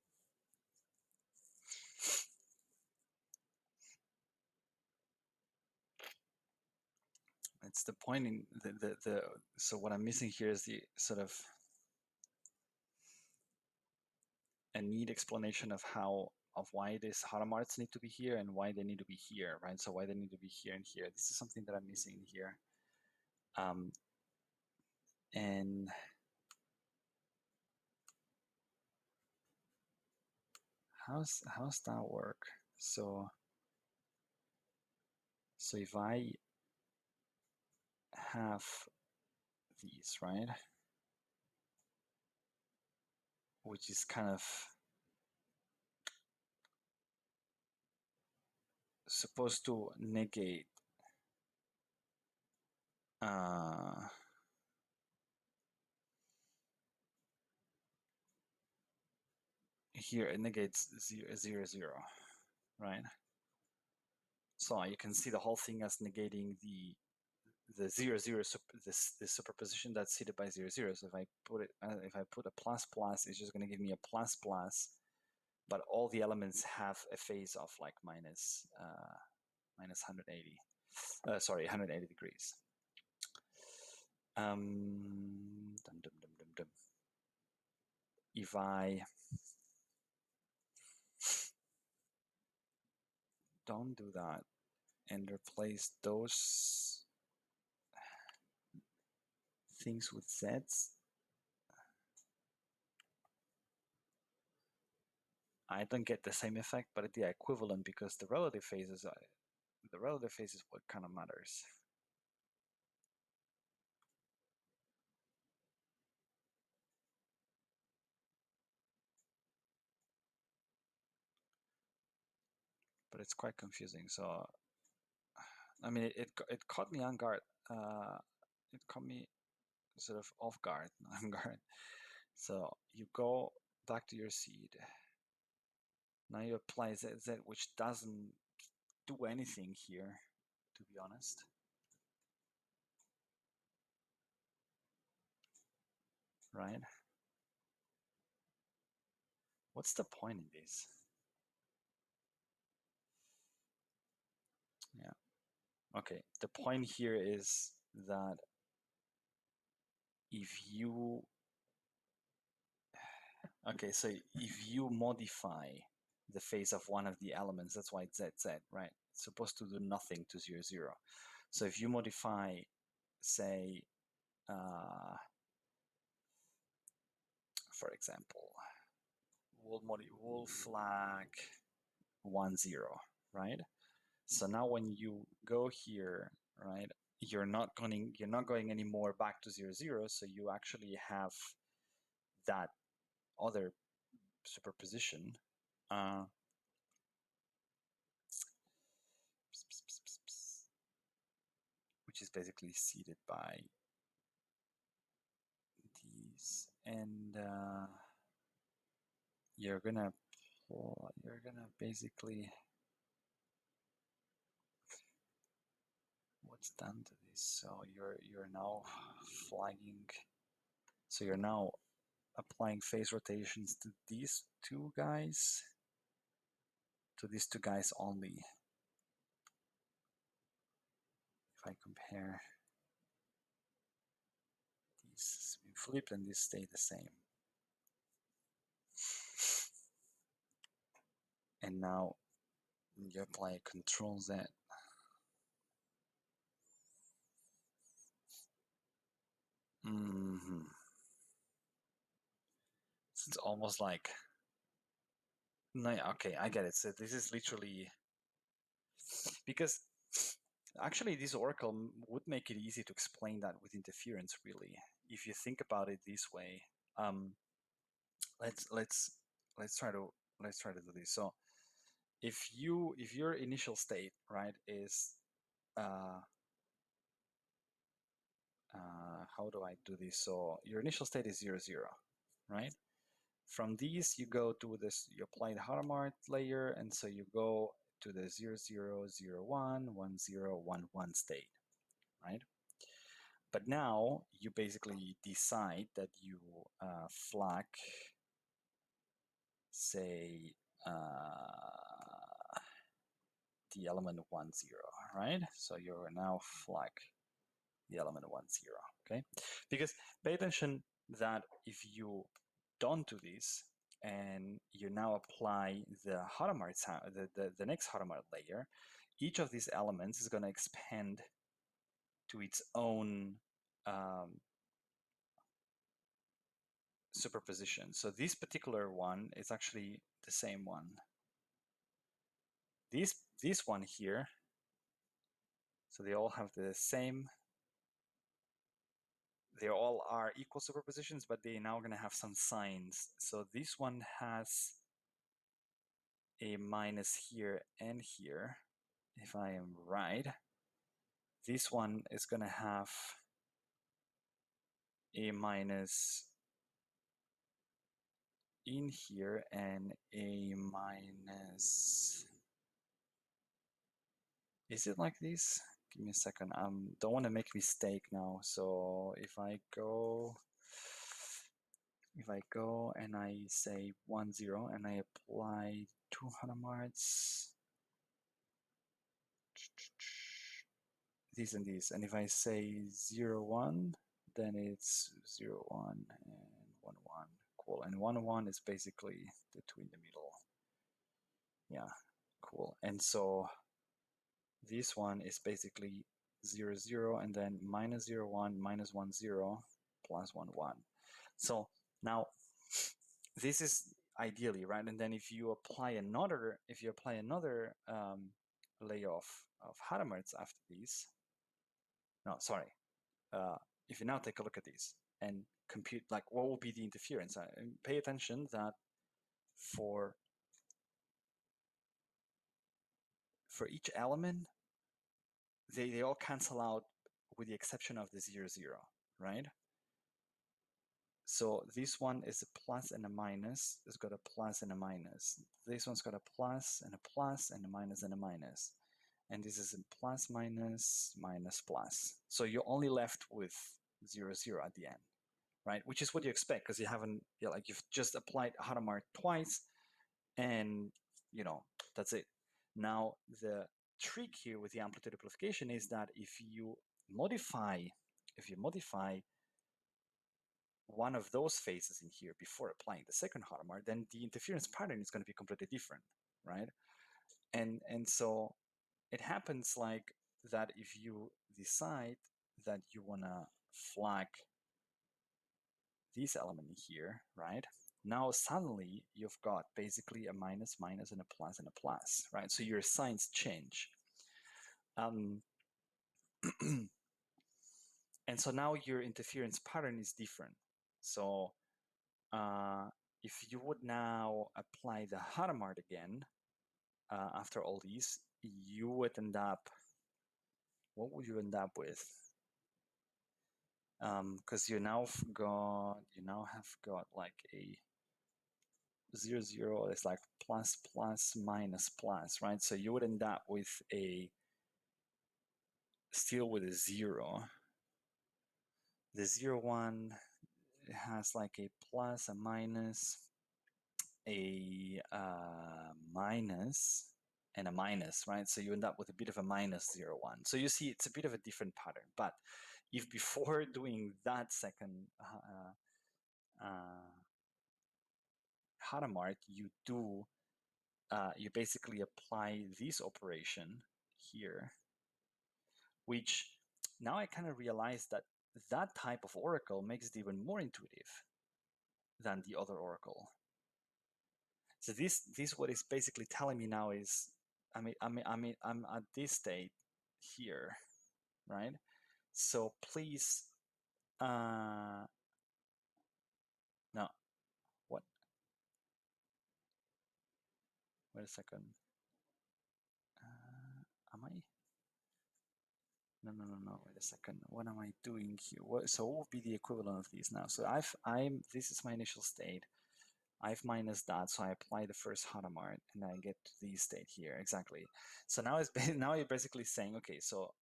It's the point in the so what I'm missing here is the sort of a neat explanation of why these haramarts need to be here and why they need to be here, right? So why they need to be here and here. This is something that I'm missing here. And how's that work? So if I have these, right, which is kind of supposed to negate here it negates 0, 0, 0, right? So you can see the whole thing as negating the 0, 0, this superposition that's hit by 0, 0. So if I put a plus plus, it's just going to give me a plus plus, but all the elements have a phase of like minus 180. Sorry, 180 degrees. If I don't do that and replace those things with z's, I don't get the same effect, but the equivalent, because the relative phase is what kind of matters. But it's quite confusing. So, I mean, it caught me on guard. It caught me sort of off guard, on guard. So you go back to your seed. Now you apply ZZ, which doesn't do anything here, to be honest. Right? What's the point in this? Yeah. Okay. The point here is that if you, okay, so if you modify the phase of one of the elements, that's why it's ZZ, right? It's supposed to do nothing to 0, 0. So if you modify, say, for example, we'll flag 1, 0, right? So now when you go here, right, you're not going anymore back to 0, 0. So you actually have that other superposition. Which is basically seeded by these, and you're gonna basically, what's done to this? So you're now flagging. So you're now applying phase rotations to these two guys, only. If I compare these flipped and these stay the same. And now you apply Control Z. It's almost like, no, okay, I get it. So this is literally, because actually this oracle would make it easy to explain that with interference, really, if you think about it this way. Let's try to do this. So if your initial state, right, is how do I do this? So your initial state is 0, 0, right? From these, you go to this, you apply the Hadamard layer, and so you go to the 0, 0, 0, 1, 1, 0, 1, 1 state, right? But now you basically decide that you flag, say, the element 1, 0, right? So you're now flag the element 1, 0, okay? Because pay attention that if you don't do this, and you now apply the Hadamard, the next Hadamard layer, each of these elements is going to expand to its own superposition. So this particular one is actually the same one. This one here, so they all have the same, they all are equal superpositions, but they're now going to have some signs. So this one has a minus here and here, if I am right. This one is going to have a minus in here and a minus. Is it like this? Give me a second. Don't want to make a mistake now. So if I go and I say 1, 0 and I apply 2 Hadamards, these and these, and if I say 0, 1, then it's 0, 1 and 1, 1. Cool. And 1, 1 is basically the 2 in the middle. Yeah, cool. And so this one is basically 0, 0, and then minus 0, 1, minus 1, 0, plus 1, 1. So now this is ideally, right? And then if you apply another layer of Hadamards after these, no, sorry. If you now take a look at these and compute, like, what will be the interference? Pay attention that for each element, they all cancel out with the exception of the 0, 0, right? So this one is a plus and a minus. It's got a plus and a minus. This one's got a plus and a plus and a minus and a minus. and this is in plus, minus, minus, plus. So you're only left with 0, 0 at the end, right? Which is what you expect because you haven't, like you've just applied Hadamard twice, and that's it. Now the trick here with the amplitude amplification is that if you modify one of those phases in here before applying the second Hadamard, then the interference pattern is going to be completely different, right? And so it happens like that if you decide that you want to flag this element here, right? Now suddenly you've got basically a minus, minus, and a plus, right? So your signs change. And so now your interference pattern is different. So if you would now apply the Hadamard again, after all these, you would end up, what would you end up with? Because you now have got like a 0, 0 is like plus, plus, minus, plus, right? So you would end up with still with a 0. The 0, 1 has like a plus, a minus, a minus, and a minus, right? So you end up with a bit of a minus 0, 1. So you see it's a bit of a different pattern. But if before doing that second Hadamard, you basically apply this operation here, which now I kind of realize that that type of oracle makes it even more intuitive than the other oracle. So this what it's basically telling me now is, I'm at this state here, right? So please, no, what? Wait a second. Am I? No. Wait a second. What am I doing here? So what would be the equivalent of these now? So this is my initial state. I've minused that, so I apply the first Hadamard, and I get to the state here exactly. So now now you're basically saying, okay, so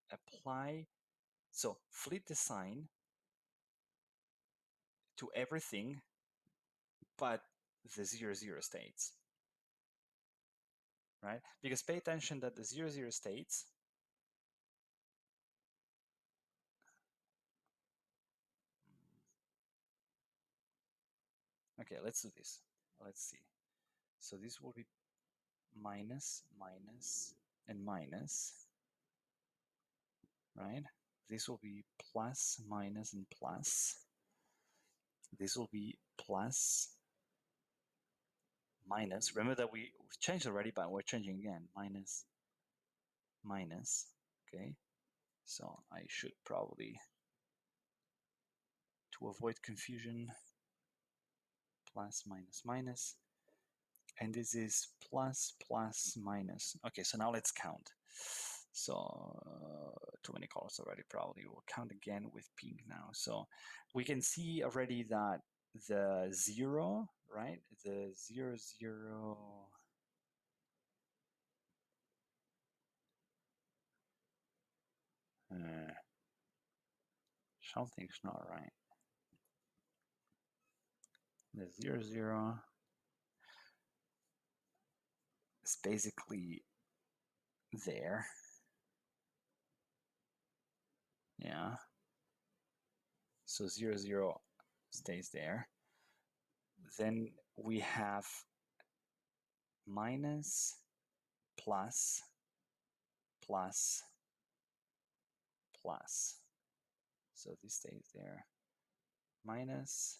flip the sign to everything but the 0, 0 states, right? Because pay attention that the 0, 0 states, okay, let's do this. Let's see. So this will be minus, minus, and minus, right? This will be plus, minus, and plus. This will be plus, minus. Remember that we've changed already, but we're changing again. Minus, minus. Okay. So I should probably, to avoid confusion, plus, minus, minus. And this is plus, plus, minus. Okay, so now let's count. So too many colors already, probably. We'll count again with pink now. So we can see already that the 0, right? The 0, 0. Something's not right. The 0, 0 is basically there. Yeah. So 0, 0 stays there. Then we have minus, plus, plus, plus. So this stays there. Minus,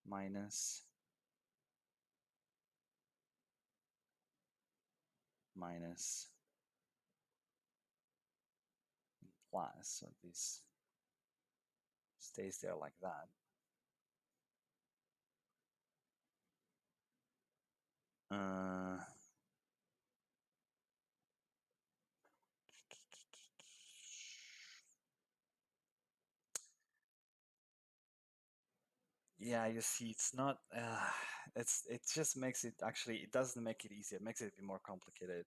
minus, minus, plus. So this stays there like that. Yeah, you see, it's not. It just makes it, actually, it doesn't make it easier. It makes it a bit more complicated.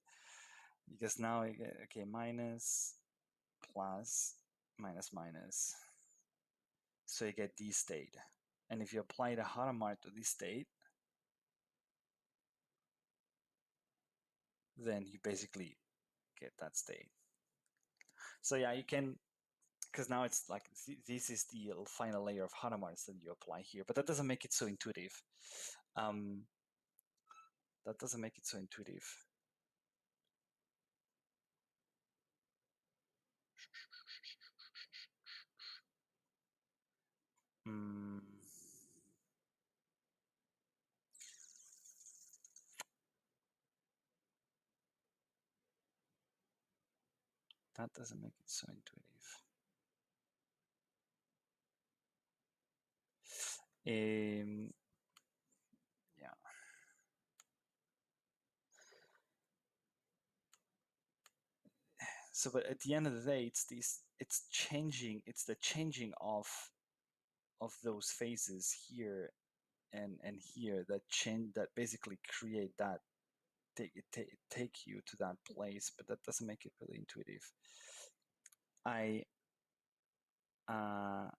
because now you get, okay, minus, plus, minus, minus. So you get this state. And if you apply the Hadamard to this state, then you basically get that state. So yeah, you can, because now it's like this is the final layer of Hadamards that you apply here, but that doesn't make it so intuitive. That doesn't make it so intuitive. Mm, that doesn't make it so intuitive. Yeah. So, but at the end of the day, it's changing. It's the changing of those phases here and here that change, that basically create that take you to that place, but that doesn't make it really intuitive. I uh,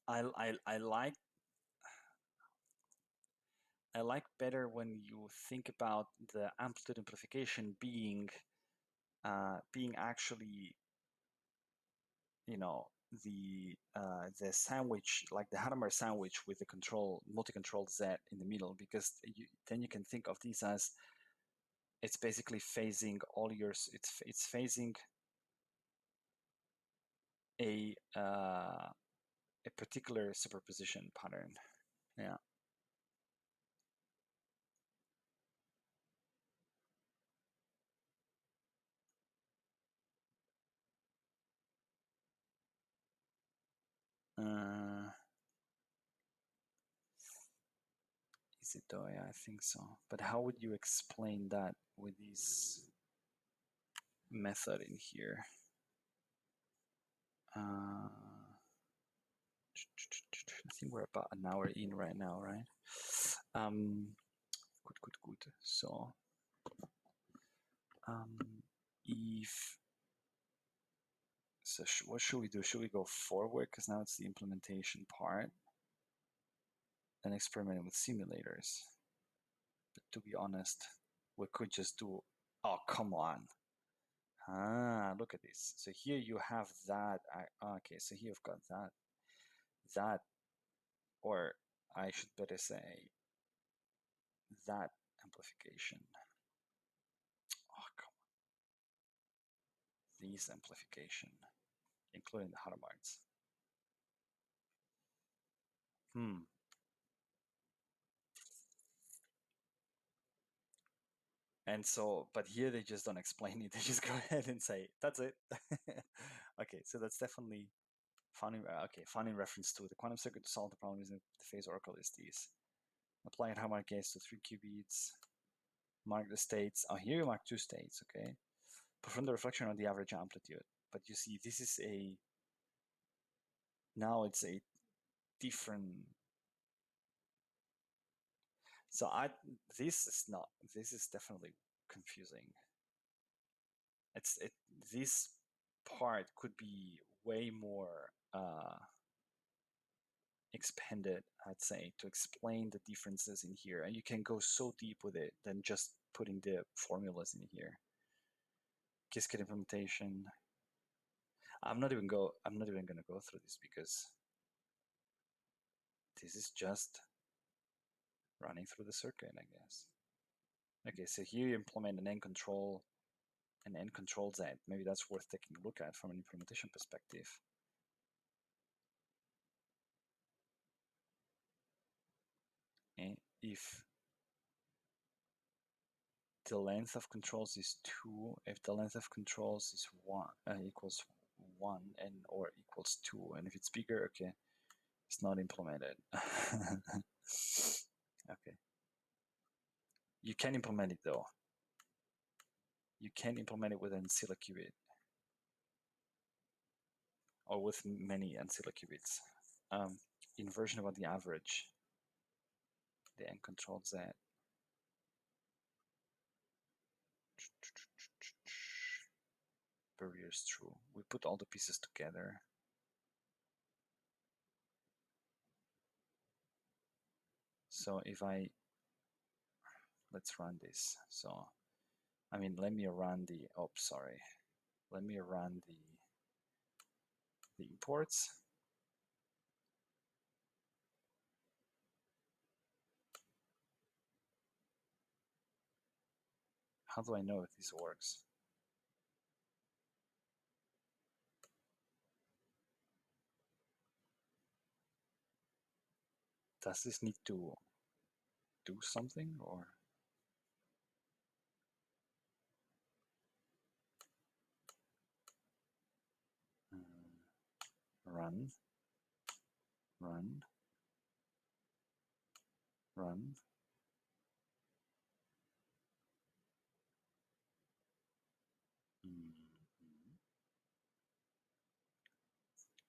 I like better when you think about the amplitude amplification being being actually, you know, the sandwich, like the Hadamard sandwich with the control multi-control Z in the middle, because then you can think of these as it's basically phasing all your it's phasing a particular superposition pattern. Yeah. Uh, is it though? Yeah, I think so. But how would you explain that with this method in here? I think we're about an hour in right now, right? Good. So, if so, what should we do? Should we go forward? Because now it's the implementation part and experiment with simulators. But to be honest, we could just do. Oh, come on. Ah, look at this. So here you have that. Okay, so here you've got that, or I should better say that amplification. Oh, come on. This amplification, including the Hadamards. And so, but here they just don't explain it. They just go ahead and say, that's it. Okay, so that's definitely found in reference to the quantum circuit to solve the problem using the phase oracle is these. Apply a harmonic case to 3 qubits, mark the states. Oh, here you mark 2 states, okay? Perform the reflection on the average amplitude. But you see, this is now it's a different, so this is definitely confusing. This part could be way more expanded, I'd say, to explain the differences in here, and you can go so deep with it than just putting the formulas in here. Qiskit implementation. I'm not even gonna go through this because this is just running through the circuit, I guess. Okay, so here you implement an N control Z. Maybe that's worth taking a look at from an implementation perspective. And if the length of controls is 2, if the length of controls is 1 equals 1 and or equals 2, and if it's bigger, okay, it's not implemented. Okay, you can implement it though. You can implement it with an ancilla qubit or with many ancilla qubits. Inversion about the average. then Control Z. Barriers true. We put all the pieces together. So if let's run this. So, I mean, let me run the, oh, sorry. Let me run the imports. How do I know if this works? Does this need to do something or? Run, run, run.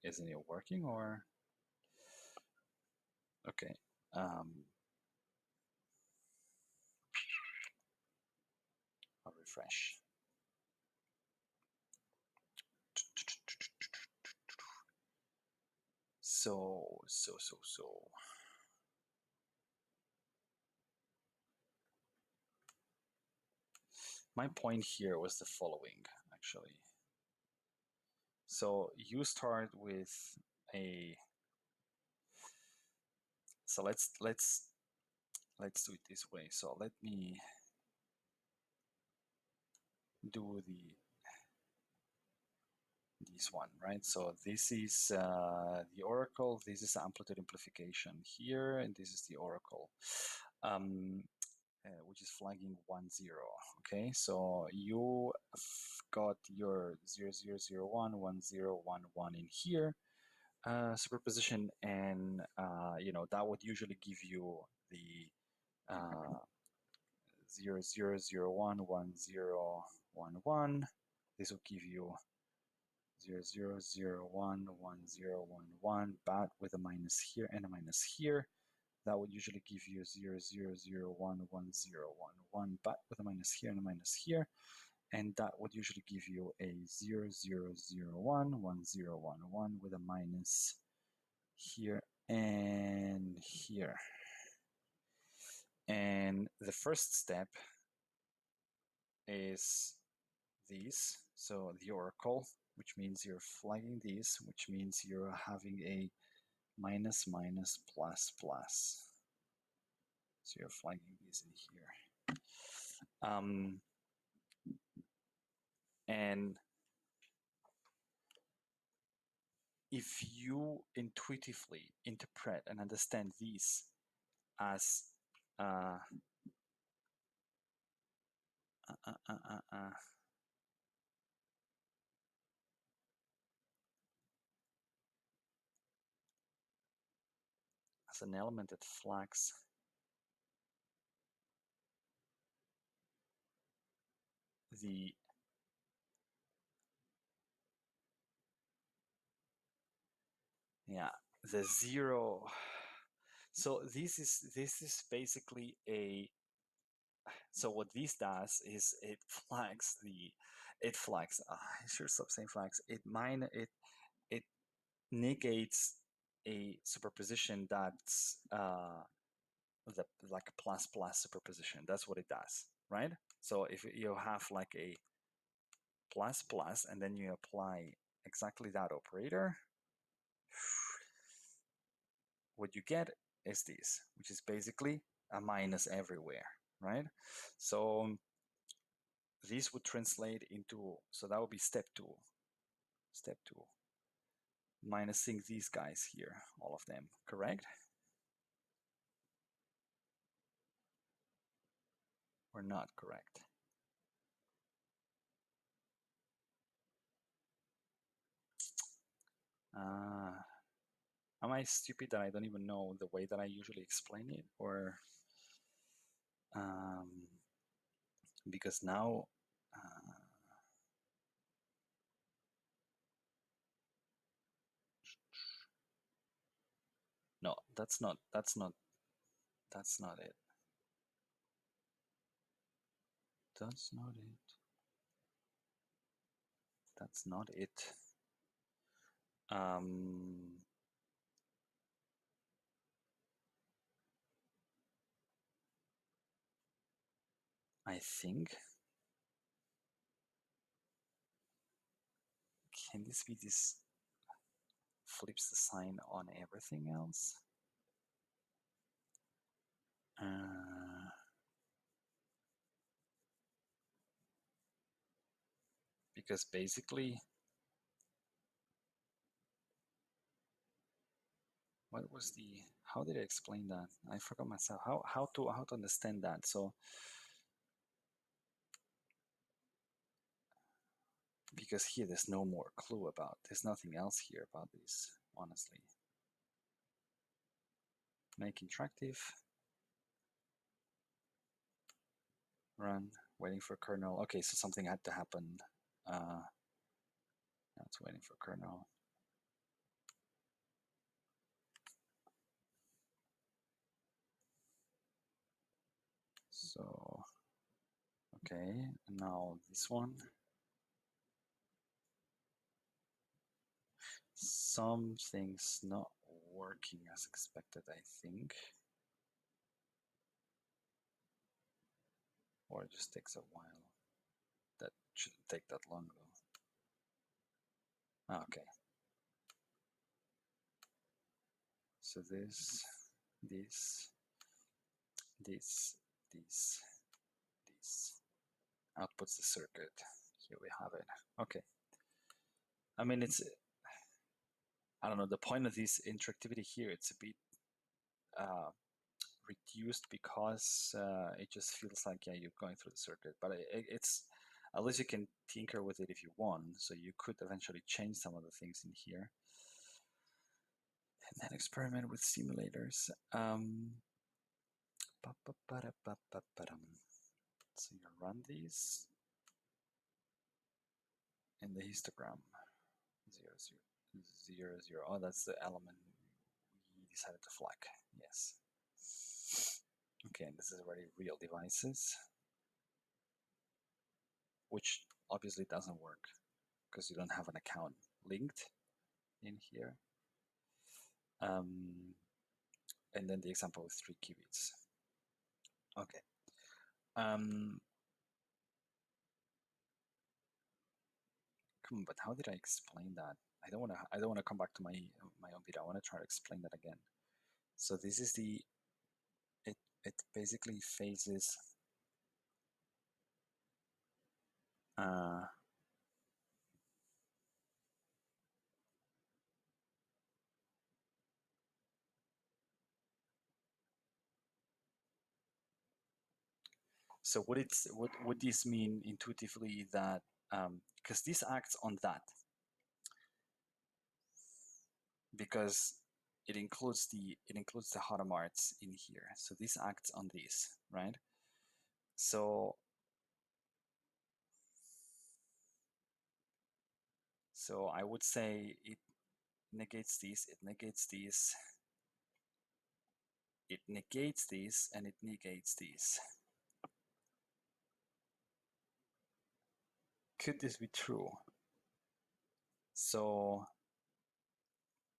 Isn't it working or? Okay. I'll refresh. So. My point here was the following, actually. So you start with a. So let's do it this way. So let me do this one, right? So this is the Oracle, this is Amplitude Amplification here, and this is the Oracle, which is flagging 1, 0. Okay, so you got your 0, 0, 0, 1, 1, 0, 1, 1 in here, superposition, and that would usually give you the 0, 0, 0, 1, 1, 0, 1, 1. This will give you 0, 0, 0, 1, 1, 0, 1, 1, but with a minus here and a minus here. That would usually give you 0, 0, 0, 1, 1, 0, 1, 1, but with a minus here and a minus here. And that would usually give you a 0, 0, 0, 1, 1, 0, 1, 1 with a minus here and here. And the first step is this. So the Oracle, which means you're flagging this, which means you're having a minus, minus, plus, plus. So you're flagging this in here. And if you intuitively interpret and understand this as as an element that flags the the 0. So this is basically a. So what this does is it flags I should stop saying flags. It negates a superposition that's like a plus plus superposition. That's what it does, right? So if you have like a plus plus and then you apply exactly that operator, what you get is this, which is basically a minus everywhere, right? So this would translate into, so that would be step two, minusing these guys here, all of them, correct? Or not correct? Am I stupid that I don't even know the way that I usually explain it? Or because now no, that's not That's not it. That's not it. That's not it. I think. Can this be this flips the sign on everything else? Because basically, what was the? How did I explain that? I forgot myself. How to understand that? So because here there's no more clue about. There's nothing else here about this. Honestly, make interactive. Run. Waiting for kernel. Okay, so something had to happen. That's waiting for kernel. So, okay, now this one. Something's not working as expected, I think. Or it just takes a while. That shouldn't take that long though. Okay. So this, this outputs the circuit. Here we have it. Okay. I mean, it's, I don't know, the point of this interactivity here, it's a bit reduced because it just feels like, yeah, you're going through the circuit, but it's, at least you can tinker with it if you want. So you could eventually change some of the things in here and then experiment with simulators. So you run these in the histogram. 0, 0, 0, 0. Oh, that's the element we decided to flag. Yes. Okay, and this is already real devices, which obviously doesn't work because you don't have an account linked in here. And then the example with 3 qubits. Okay. Come on, but how did I explain that? I don't want to come back to my own video. I want to try to explain that again. So this is the, it basically phases so what would this mean intuitively that because this acts on that, because it includes the Hadamard's in here. So this acts on this, right? So I would say it negates this, it negates this, it negates this, and it negates this. Could this be true? So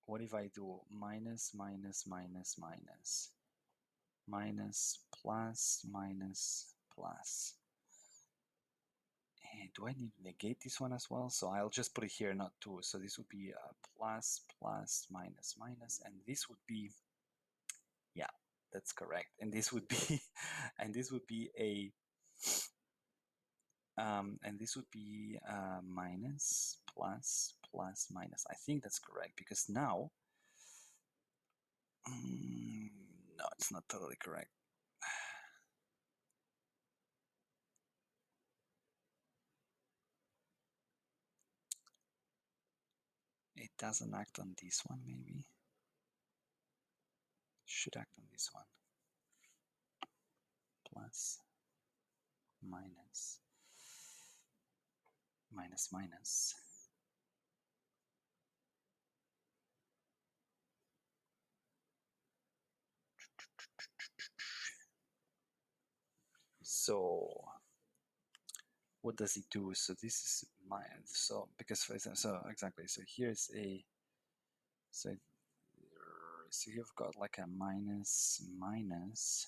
what if I do minus, minus, minus, minus, minus, plus, minus, plus? And do I need to negate this one as well? So I'll just put it here, not 2. So this would be plus, plus, minus, minus, and this would be, yeah, that's correct. And this would be, and this would be a, minus, plus, plus, minus. I think that's correct because now, no, it's not totally correct. It doesn't act on this one, maybe. Should act on this one. Plus, minus, minus, minus. So what does it do? So this is my, so because for example, so exactly, so here's a, so you've got like a minus minus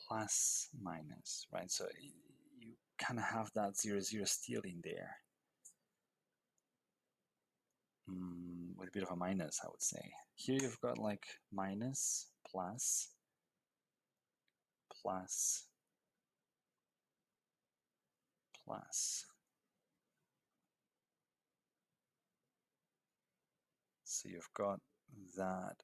plus minus, right? So you kind of have that 0 0 still in there, with a bit of a minus, I would say. Here you've got like minus plus plus plus. So you've got that.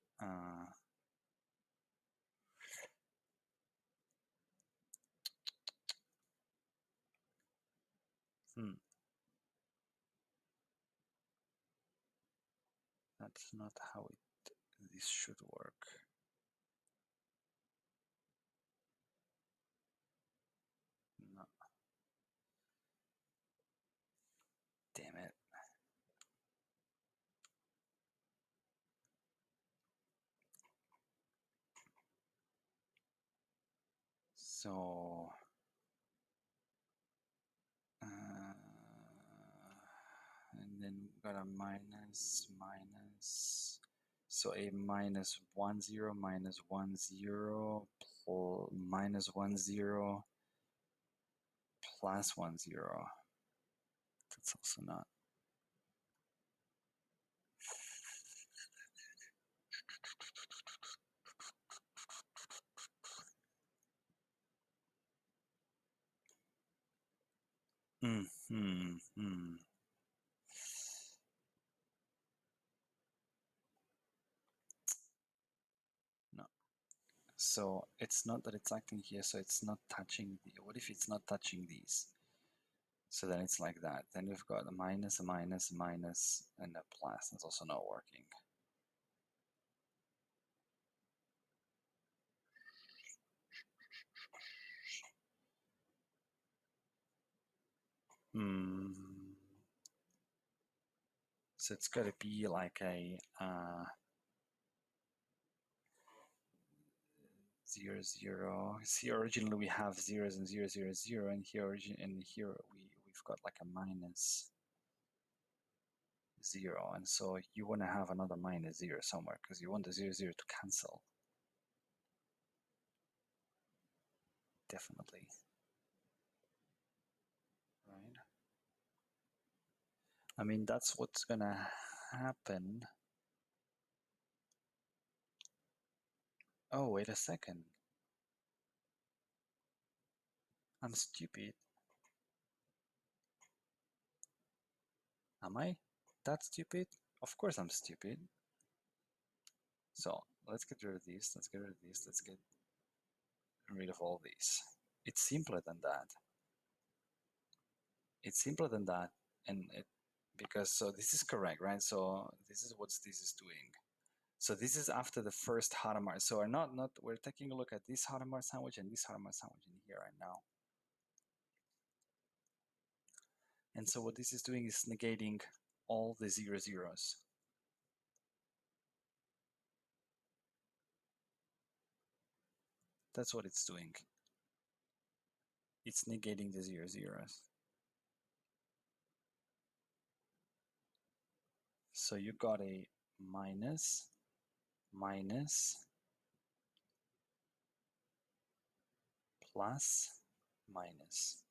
That's not how this should work. No. Damn it. So and then we've got a minus minus. So a minus 1 0 minus 1 0 minus 1 0 plus 1 0. That's also not. No. So it's not that it's acting here, so it's not touching the, what if it's not touching these? So then it's like that. Then we've got a minus, a minus, a minus, and a plus. That's also not working. So it's got to be like a 0 0. See, originally we have zeros and 0 0 0, and here we've got like a minus 0, and so you want to have another minus 0 somewhere because you want the 0 0 to cancel. Definitely. Right. I mean, that's what's gonna happen. Oh, wait a second. I'm stupid. Am I that stupid? Of course I'm stupid. So let's get rid of this. Let's get rid of this. Let's get rid of all these. It's simpler than that. It's simpler than that, and because so this is correct, right? So this is what this is doing. So this is after the first Hadamard. So we're taking a look at this Hadamard sandwich and this Hadamard sandwich in here right now. And so what this is doing is negating all the 0 0s. That's what it's doing. It's negating the 0 0s. So you got a minus, minus, plus, minus.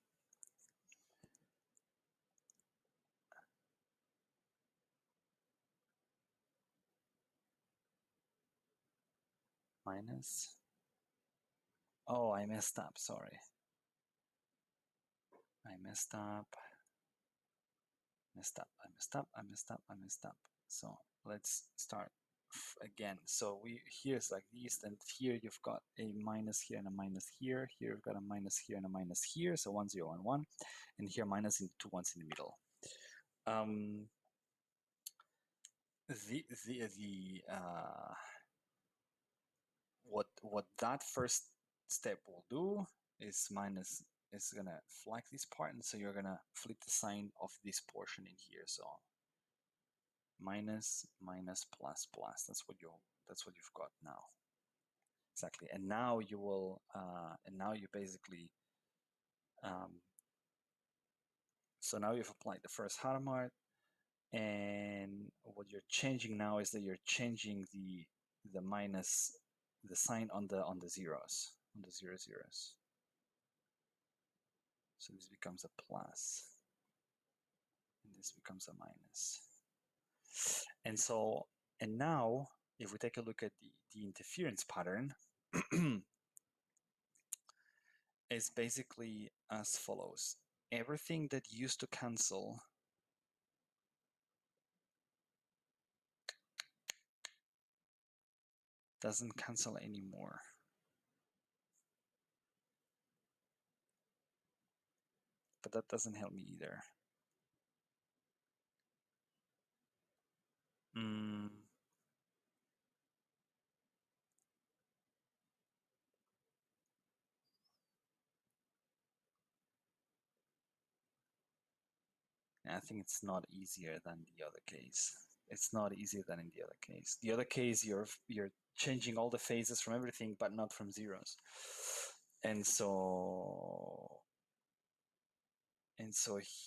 Minus. Oh, I messed up, sorry. I messed up. I messed up. So let's start again. So here's like this, and here you've got a minus here and a minus here. Here you've got a minus here and a minus here. So 1 0 1 1, and here minus in 2 ones in the middle. What that first step will do is minus is gonna flag this part, and so you're gonna flip the sign of this portion in here. So minus, minus, plus, plus. That's what you've got now. Exactly. And now you will, and now you basically, so now you've applied the first Hadamard, and what you're changing now is that you're changing the minus, the sign on the zeros, on the zeros. So this becomes a plus, and this becomes a minus. And so, and now, if we take a look at the interference pattern, it's basically as follows. Everything that used to cancel doesn't cancel anymore. But that doesn't help me either. I think it's not easier than the other case. It's not easier than in the other case. The other case, you're changing all the phases from everything, but not from zeros. And so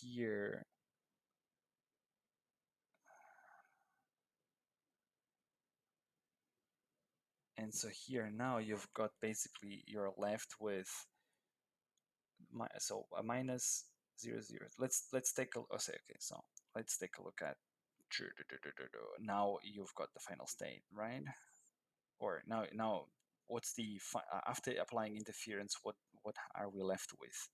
here, now you've got basically, you're left with so a minus 0, 0. Let's take a okay. So let's take a look at now you've got the final state, right? Or now what's the after applying interference, what are we left with?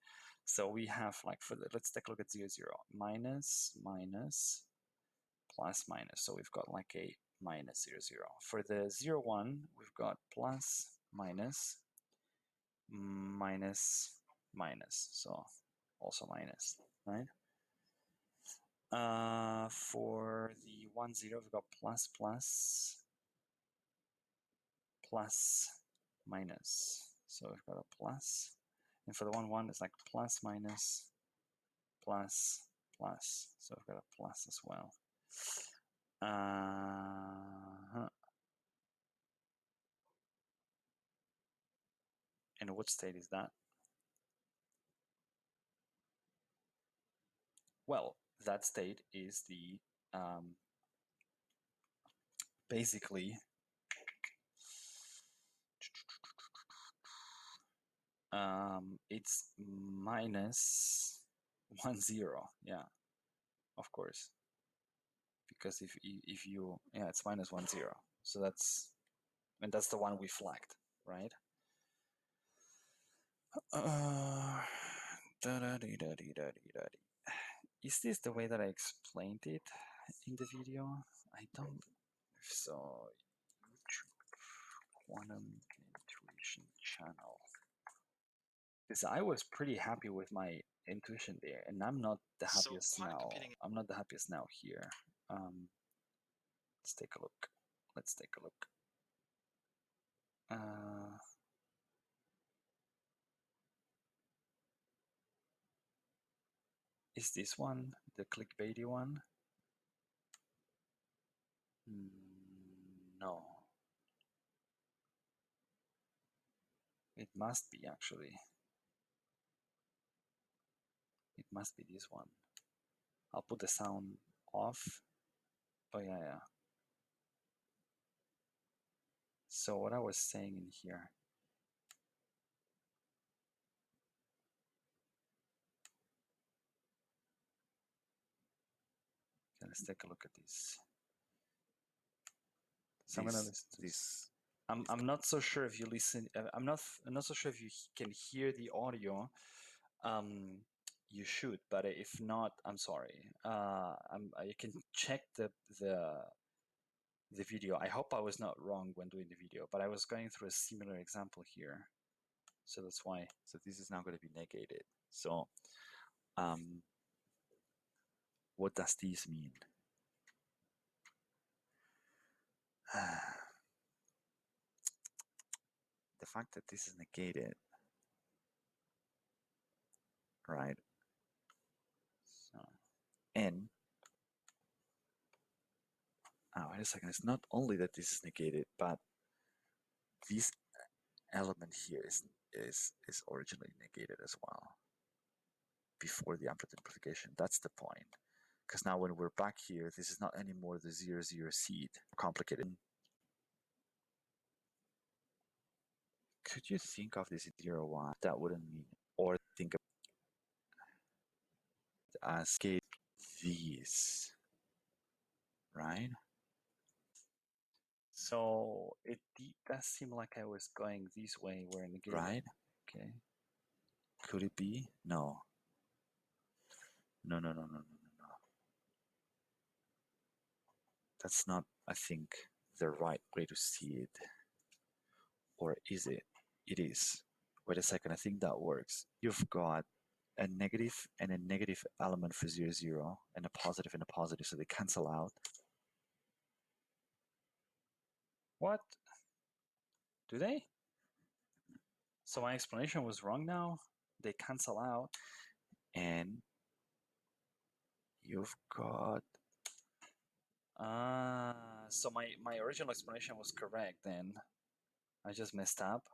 So we have, like, for the, let's take a look at 0, 0, minus, minus, plus, minus. So we've got like a minus 0, 0. For the 0, 1, we've got plus, minus, minus, minus. So also minus, right? For the 1, 0, we've got plus, plus, plus, minus. So we've got a plus. And for the 1, 1, it's like plus, minus, plus, plus. So we've got a plus as well. And what state is that? Well, that state is the basically it's minus 1, 0. Yeah, of course. Because if you, yeah, it's minus 1, 0. So that's, and that's the one we flagged, right? Is this the way that I explained it in the video? I don't. So YouTube Quantum Intuition channel. Because I was pretty happy with my intuition there, and I'm not the happiest now. I'm not the happiest now here. Let's take a look. Let's take a look. Is this one the clickbaity one? No. It must be, actually. It must be this one. I'll put the sound off. Oh, yeah, yeah. So what I was saying in here. Okay, let's take a look at this. So I'm gonna listen to this. I'm not so sure if you listen. I'm not so sure if you can hear the audio. You should, but if not, I'm sorry. You can check the video. I hope I was not wrong when doing the video, but I was going through a similar example here, so that's why. So this is now going to be negated. So, what does this mean? The fact that this is negated, right? So, n wait a second. It's not only that this is negated, but this element here is originally negated as well before the amplitude amplification. That's the point. Because now when we're back here, this is not anymore the 0, 0 seed. Complicated. Could you think of this 0, 1? That wouldn't mean, or think of it as these, right? So it does seem like I was going this way where negated. Right? Okay. Could it be? No. No, no, no, no, no, no, no. That's not, I think, the right way to see it. Or is it? It is. Wait a second, I think that works. You've got a negative and a negative element for 0, 0, and a positive and a positive, so they cancel out. What? Do they? So my explanation was wrong now? They cancel out, and you've got... so my original explanation was correct then. I just messed up.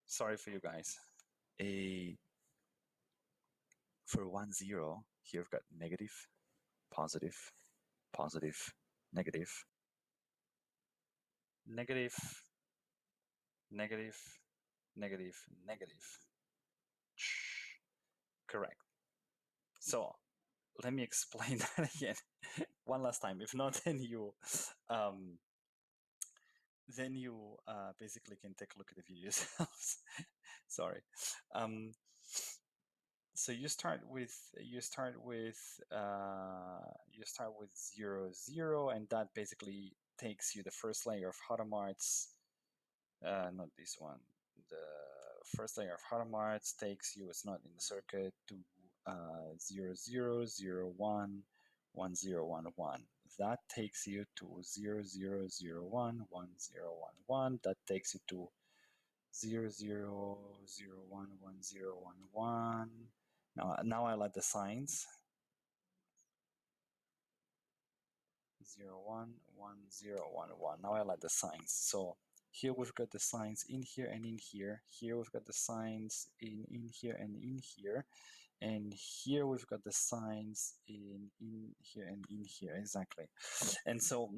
Sorry for you guys. For 1, 0, here we've got negative, positive, positive, negative, negative, negative, negative, negative. Correct. So let me explain that again one last time. If not, then you basically can take a look at the video yourselves. Sorry. So you start with 0, 0, and that basically takes you the first layer of Hadamard's. Not this one. The first layer of Hadamard's takes you. It's not in the circuit to 0, 0, 0, 1, 1, 0, 1, 1. That takes you to 0, 0, 0, 1, 1, 0, 1, 1. That takes you to 0, 0, 0, 1, 1, 0, 1, 1. Now I let the signs. 0, 1, 1, 0, 1, 1. Now I let the signs. So here we've got the signs in here and in here. Here we've got the signs in here and in here. And here we've got the signs in here and in here, exactly. And so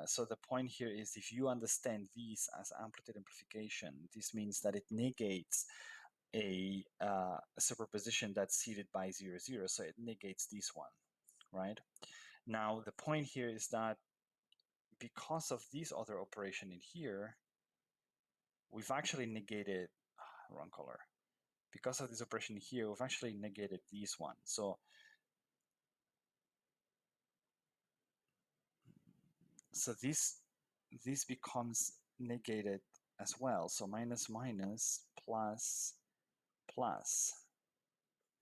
So the point here is, if you understand these as amplitude amplification, this means that it negates a superposition that's seeded by 0, 0. So it negates this one, right? Now the point here is that because of this other operation in here, we've actually negated wrong color. Because of this operation here, we've actually negated this one. So this becomes negated as well. So minus minus plus plus.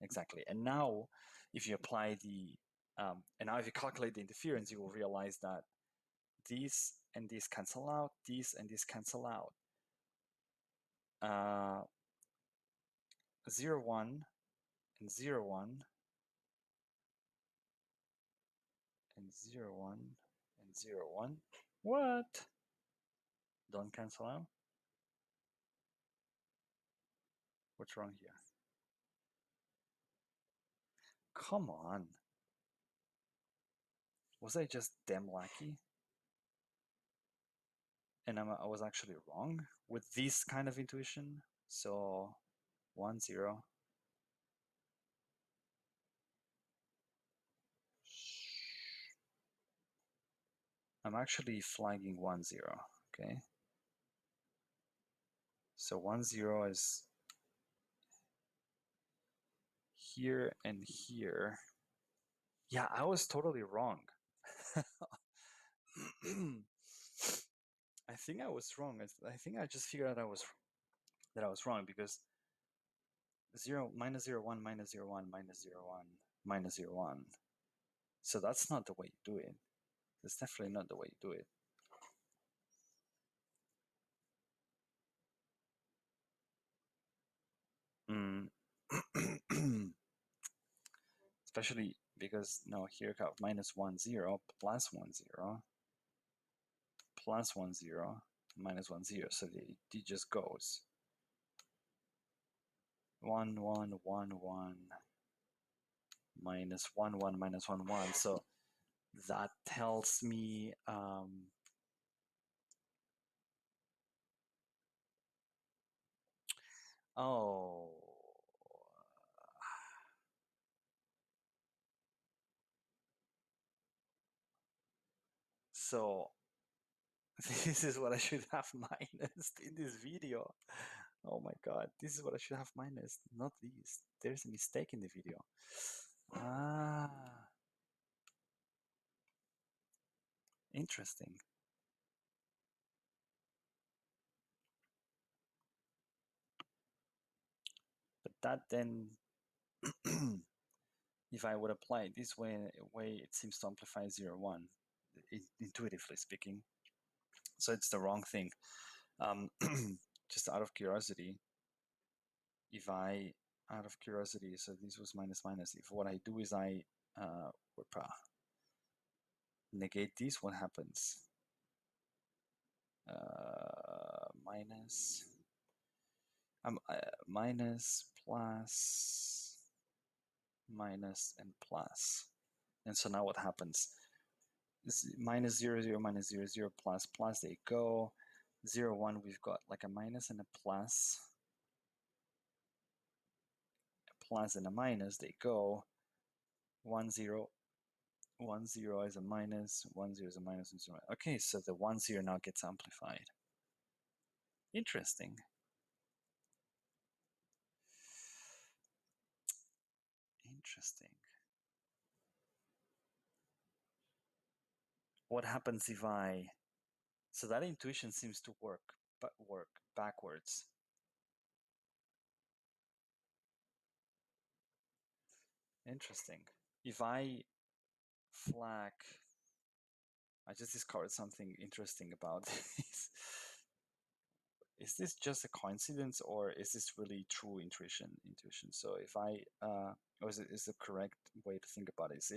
Exactly. And now if you apply the and now if you calculate the interference, you will realize that these and these cancel out, these and these cancel out. 0, 1 and 0, 1 and 0, 1 and 0, 1. What? Don't cancel out? What's wrong here? Come on. Was I just damn lucky? And I was actually wrong with this kind of intuition. So 1, 0. I'm actually flagging 1, 0. Okay. So 1, 0 is here and here. Yeah, I was totally wrong. I think I was wrong. I think I just figured out I was wrong, because 0 minus 0 1 minus 0 1 minus 0 1 minus 0 1. So that's not the way you do it. That's definitely not the way you do it. Especially because no, here I have minus 1, 0, plus 1, 0, plus 1, 0, minus 1, 0. So it just goes 1, 1, 1, 1, minus 1, 1, minus 1, 1. So that tells me oh, so this is what I should have minus in this video. Oh my god, this is what I should have minus, not these. There's a mistake in the video. Ah, interesting. But that then, if I would apply it this way, it seems to amplify 0, 1, intuitively speaking. So it's the wrong thing. Just out of curiosity, if I, out of curiosity, so this was minus minus. If what I do is I negate this, what happens? Minus, minus, plus, minus, and plus. And so now what happens? Minus 0, 0, minus 0, 0, plus, plus, they go. 0, 1, we've got like a minus and a plus. A plus and a minus, they go. 1, 0, 1, 0 is a minus, 1, 0 is a minus, and so on. Okay, so the 1, 0 now gets amplified. Interesting. Interesting. What happens if I... So that intuition seems to work, but work backwards. Interesting. If I flag... I just discovered something interesting about this. Is this just a coincidence, or is this really true intuition? So if I, or is the correct way to think about it is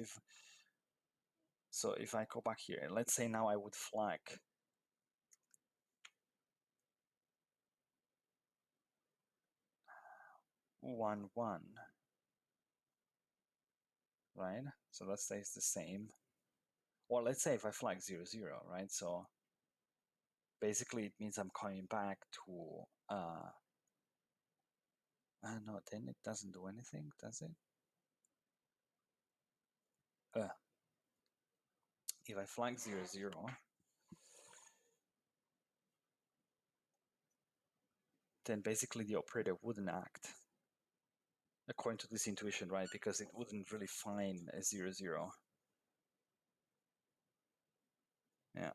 if I go back here, and let's say now I would flag 1, 1, right? So that stays the same. Or let's say if I flag 0, 0, right? So basically it means I'm coming back to, no, then it doesn't do anything, does it? If I flag 0, 0, then basically the operator wouldn't act according to this intuition, right? Because it wouldn't really find a 0, 0. Yeah.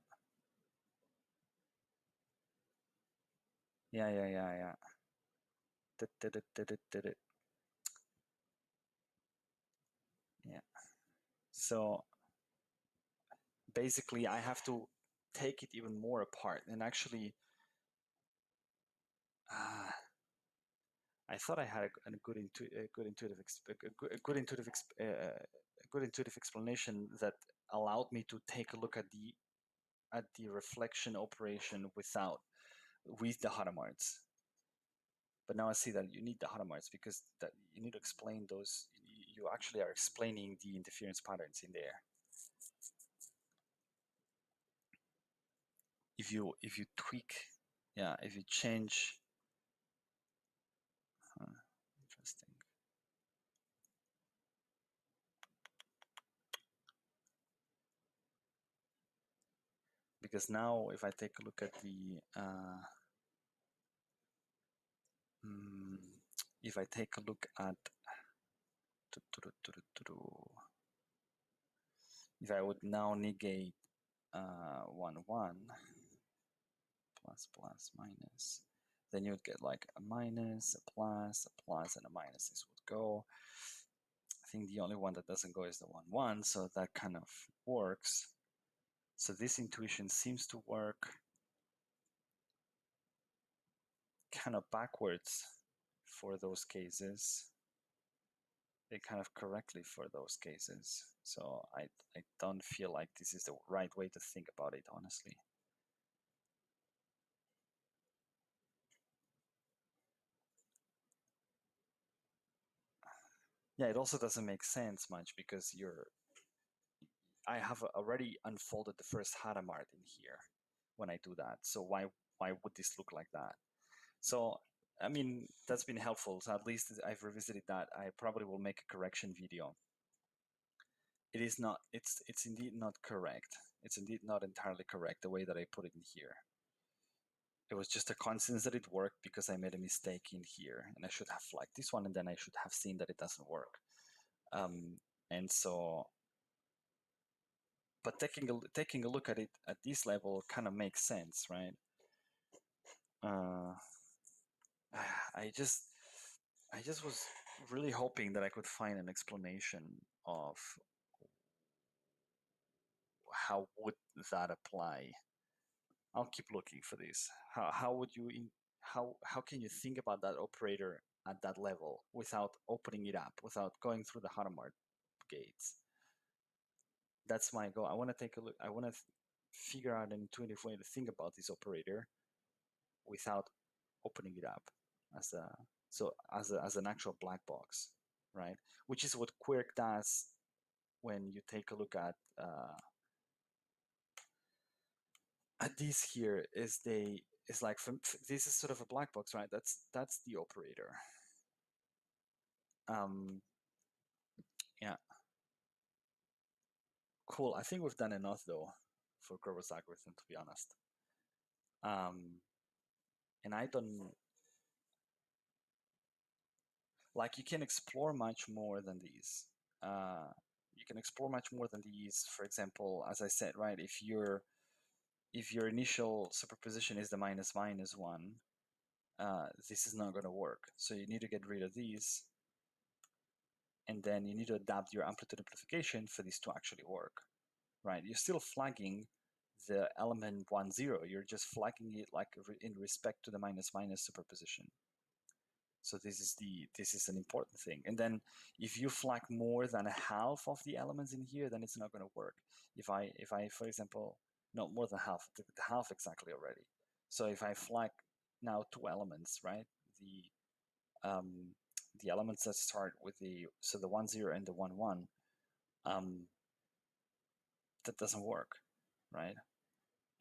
Yeah. Yeah. So basically I have to take it even more apart, and actually I thought I had a good intuitive explanation that allowed me to take a look at the reflection operation with the Hadamard's. But now I see that you need the Hadamard's because that you need to explain those. You actually are explaining the interference patterns in there. If you tweak, yeah, if you change, interesting. Because now if I take a look at the if I take a look at if I would now negate 1, 1 plus plus minus, then you would get like a minus, a plus, and a minus. This would go. I think the only one that doesn't go is the 1, 1, so that kind of works. So this intuition seems to work kind of backwards for those cases. it kind of correctly for those cases. So I don't feel like this is the right way to think about it, honestly. Yeah, it also doesn't make sense much because I have already unfolded the first Hadamard in here when I do that. So why would this look like that? So I mean that's been helpful. So at least I've revisited that. I probably will make a correction video. It is not. It's indeed not correct. It's indeed not entirely correct the way that I put it in here. It was just a coincidence that it worked because I made a mistake in here, and I should have flagged this one, and then I should have seen that it doesn't work. And so, but taking a look at it at this level kind of makes sense, right? Uh, I just I just was really hoping that I could find an explanation of how would that apply. I'll keep looking for this. How would you how can you think about that operator at that level without opening it up, without going through the Hadamard gates? That's my goal. I want to take a look. I want to figure out an intuitive way to think about this operator without opening it up as a as an actual black box, right? Which is what Quirk does when you take a look at this here. Is they is like from this is sort of a black box, right? That's the operator. Um, yeah, cool. I think we've done enough though for Grover's algorithm, to be honest. And I don't like you can explore much more than these. You can explore much more than these. For example, as I said, right, if your initial superposition is the minus minus one, this is not going to work. So you need to get rid of these, and then you need to adapt your amplitude amplification for this to actually work, right? You're still flagging the element 1, 0. You're just flagging it like in respect to the minus minus superposition. So this is an important thing. And then if you flag more than a half of the elements in here, then it's not going to work. If I for example, no more than half, the half exactly already. So if I flag now two elements, right? Um, the elements that start with the 1, 0 and the 1, 1, um, that doesn't work, right?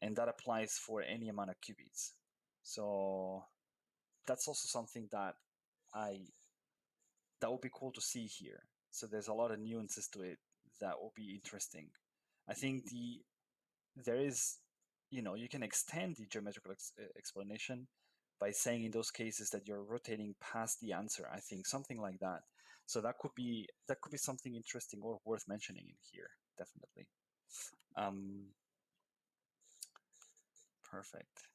And that applies for any amount of qubits. So that's also something I that would be cool to see here. So there's a lot of nuances to it that will be interesting. I think there is, you know, you can extend the geometrical explanation by saying in those cases that you're rotating past the answer. I think something like that. So that could be something interesting or worth mentioning in here, definitely. Um, perfect.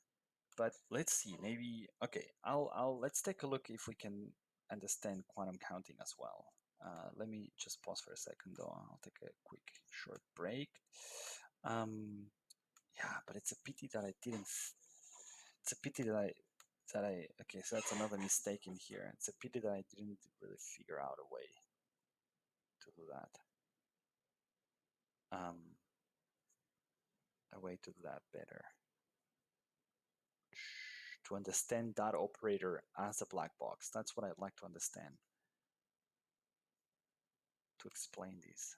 But let's see, maybe okay. I'll let's take a look if we can understand quantum counting as well. Let me just pause for a second, though. I'll take a quick short break. Yeah, but it's a pity that I didn't. It's a pity that I. Okay, so that's another mistake in here. It's a pity that I didn't really figure out a way to do that. A way to do that better. To understand that operator as a black box. That's what I'd like to understand. To explain this.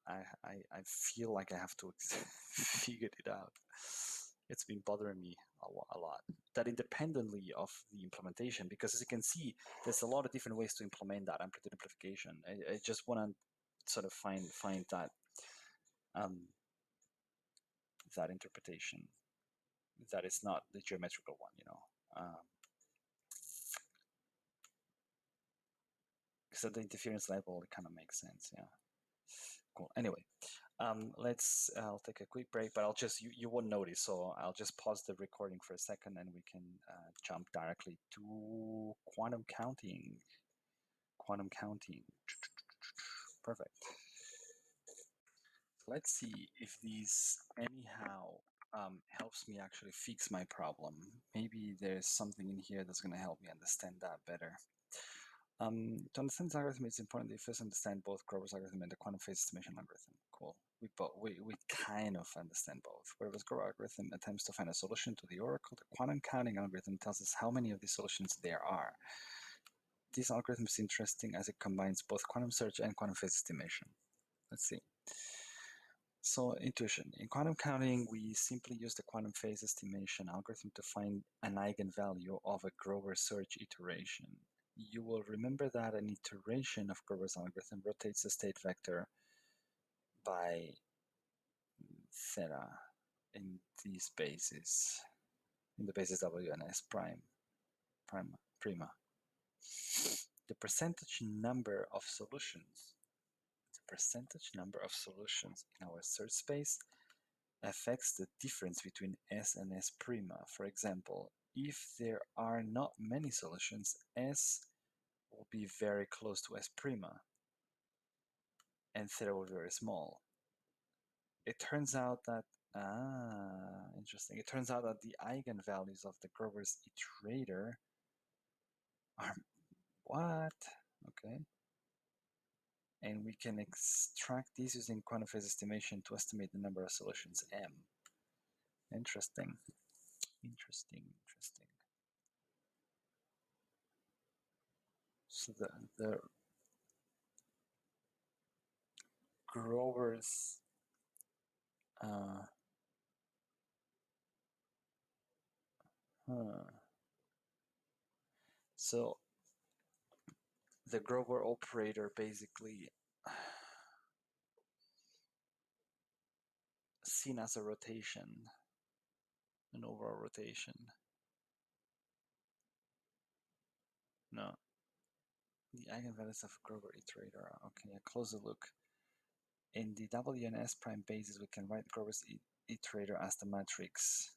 I feel like I have to figure it out. It's been bothering me a lot. That independently of the implementation, because as you can see, there's a lot of different ways to implement that amplitude amplification. I just want to sort of find that that interpretation that is not the geometrical one, you know. Because at the interference level, it kind of makes sense. Yeah. Cool. Anyway, I'll take a quick break, but I'll just, you won't notice, so I'll just pause the recording for a second and we can jump directly to quantum counting. Quantum counting. Perfect. Let's see if these anyhow helps me actually fix my problem. Maybe there's something in here that's going to help me understand that better. To understand this algorithm, it's important that you first understand both Grover's algorithm and the quantum phase estimation algorithm. Cool. We kind of understand both. Whereas Grover algorithm attempts to find a solution to the oracle, the quantum counting algorithm tells us how many of these solutions there are. This algorithm is interesting as it combines both quantum search and quantum phase estimation. Let's see. So intuition. In quantum counting, we simply use the quantum phase estimation algorithm to find an eigenvalue of a Grover search iteration. You will remember that an iteration of Grover's algorithm rotates the state vector by theta in these bases, in the bases W and S prima. The percentage number of solutions, in our search space affects the difference between S and S prima. For example, if there are not many solutions, S will be very close to S prima, and theta will be very small. It turns out that, interesting. It turns out that the eigenvalues of the Grover's iterator are, what? Okay. And we can extract these using quantum phase estimation to estimate the number of solutions M. Interesting. So the Grover's so the Grover operator basically seen as a rotation, an overall rotation. No, the eigenvalues of Grover iterator. Okay, a closer look. In the W and S prime bases, we can write Grover's iterator as the matrix.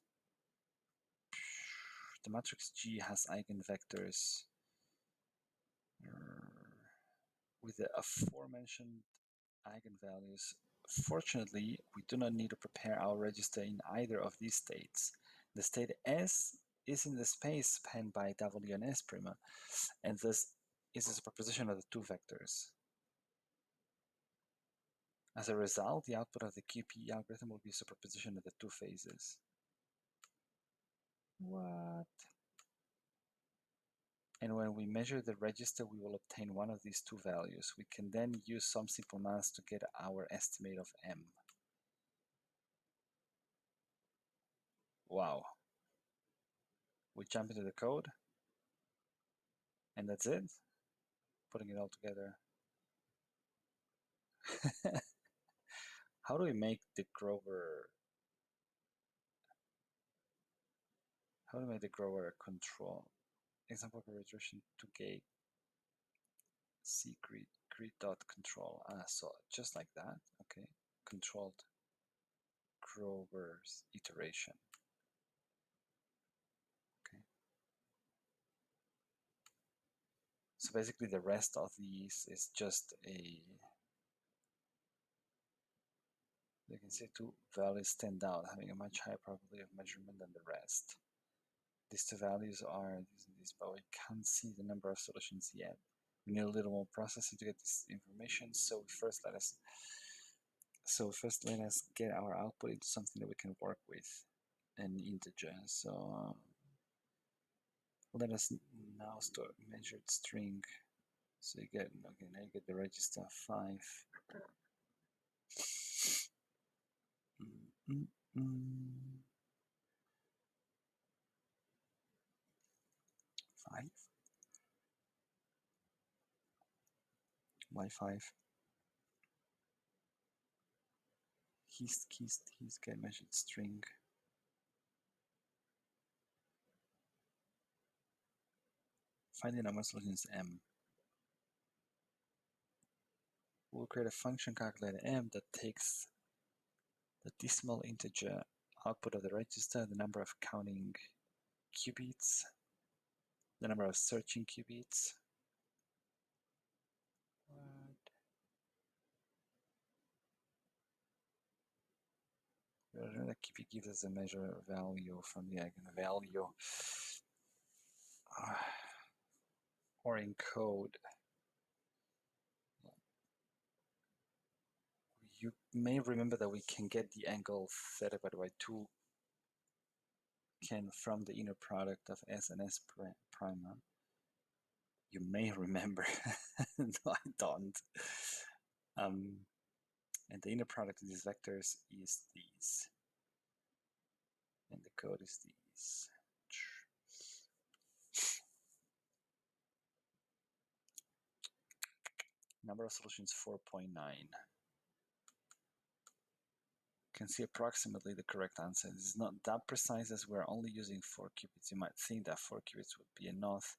The matrix G has eigenvectors with the aforementioned eigenvalues. Fortunately, we do not need to prepare our register in either of these states. The state S is in the space spanned by W and S prima, and thus is a superposition of the two vectors. As a result, the output of the QP algorithm will be a superposition of the two phases. What? And when we measure the register, we will obtain one of these two values. We can then use some simple math to get our estimate of M. Wow. We jump into the code, and that's it. Putting it all together. How do we make the Grover? How do we make the Grover control? Example of regression to gate C grid dot control. So just like that. Okay, controlled Grover's iteration. Okay. So basically, the rest of these is just a. You can see two values stand out, having a much higher probability of measurement than the rest. These two values are these and these, but we can't see the number of solutions yet. We need a little more processing to get this information. So first let us get our output into something that we can work with, an integer. So let us now store measured string. So you get, okay, now you get the register 5. 5. Why 5? He's get measured string. Find the number of solutions M. We'll create a function calculator M that takes the decimal integer output of the register, the number of counting qubits, the number of searching qubits. The qubit gives us a measure value from the eigenvalue. or in code. You may remember that we can get the angle theta by 2 from the inner product of S and S prime. You may remember. No, I don't. And the inner product of these vectors is these. And the code is these. Number of solutions 4.9. Can see approximately the correct answer. This is not that precise as we're only using 4 qubits. You might think that 4 qubits would be enough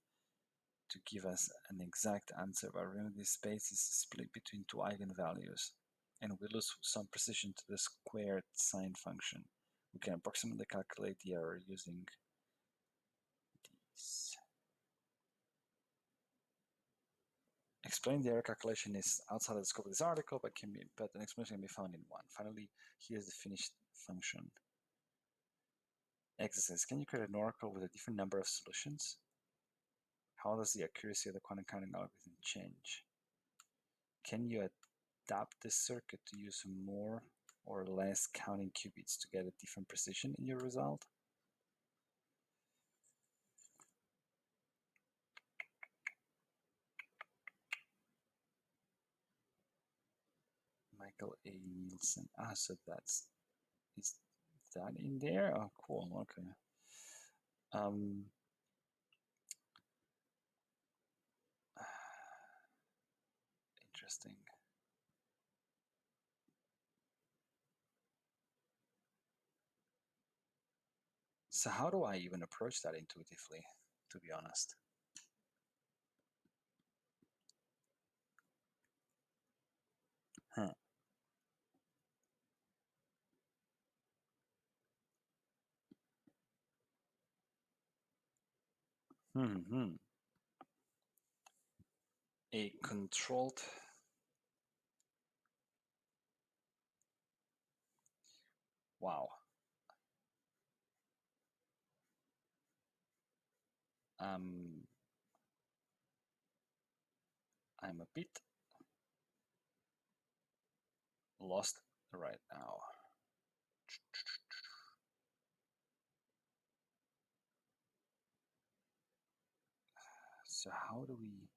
to give us an exact answer, but remember this space is split between 2 eigenvalues, and we lose some precision to the squared sine function. We can approximately calculate the error using these. Explaining the error calculation is outside of the scope of this article, but an explanation can be found in one. Finally, here's the finished function. Exercise. Can you create an oracle with a different number of solutions? How does the accuracy of the quantum counting algorithm change? Can you adapt the circuit to use more or less counting qubits to get a different precision in your result? Michael A. Nielsen. So is that in there? Oh, cool. Okay. Interesting. So how do I even approach that intuitively, to be honest? Huh. A controlled. Wow. I'm a bit lost right now. So how do we?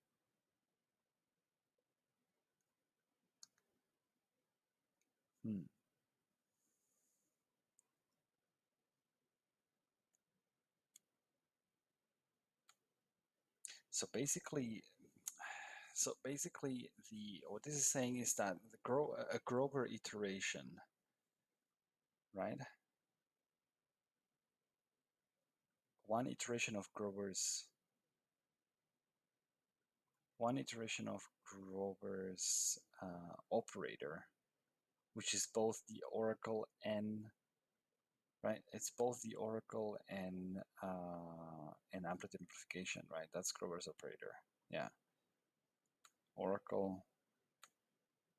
So basically, what this is saying is that a Grover iteration, right? One iteration of Grover's operator, which is both the oracle and, right? It's both the oracle and amplitude amplification, right? That's Grover's operator. Yeah. Oracle.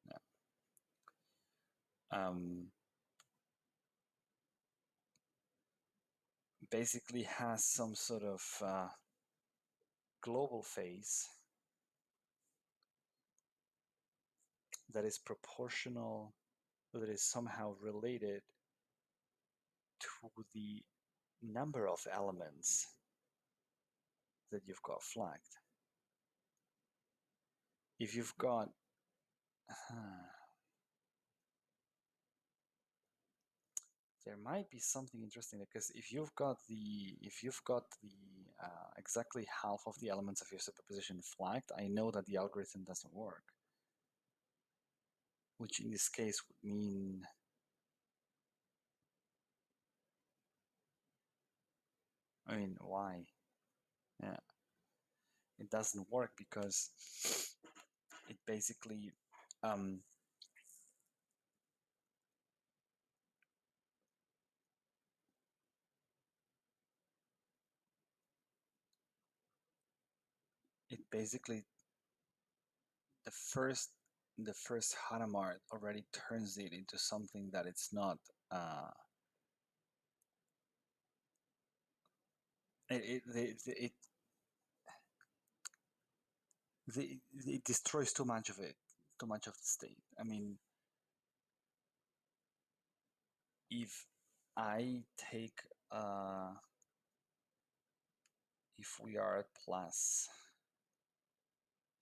Yeah. Basically has some sort of global phase that is proportional, that is somehow related to the number of elements that you've got flagged. If you've got there might be something interesting, because if you've got the exactly half of the elements of your superposition flagged, I know that the algorithm doesn't work, which in this case would mean why? Yeah, it doesn't work because it basically the first Hadamard already turns it into something that it's not. It it destroys too much of it, too much of the state. I mean, if I take if we are at plus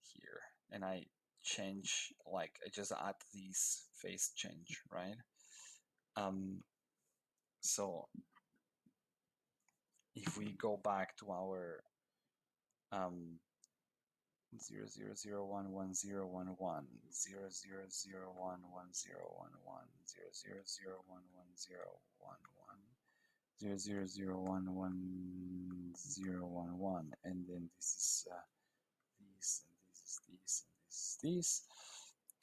here and I change, like I just add these phase change, right? So if we go back to our 0.0011111110011111100001111 and then this is these and this is these and this is these,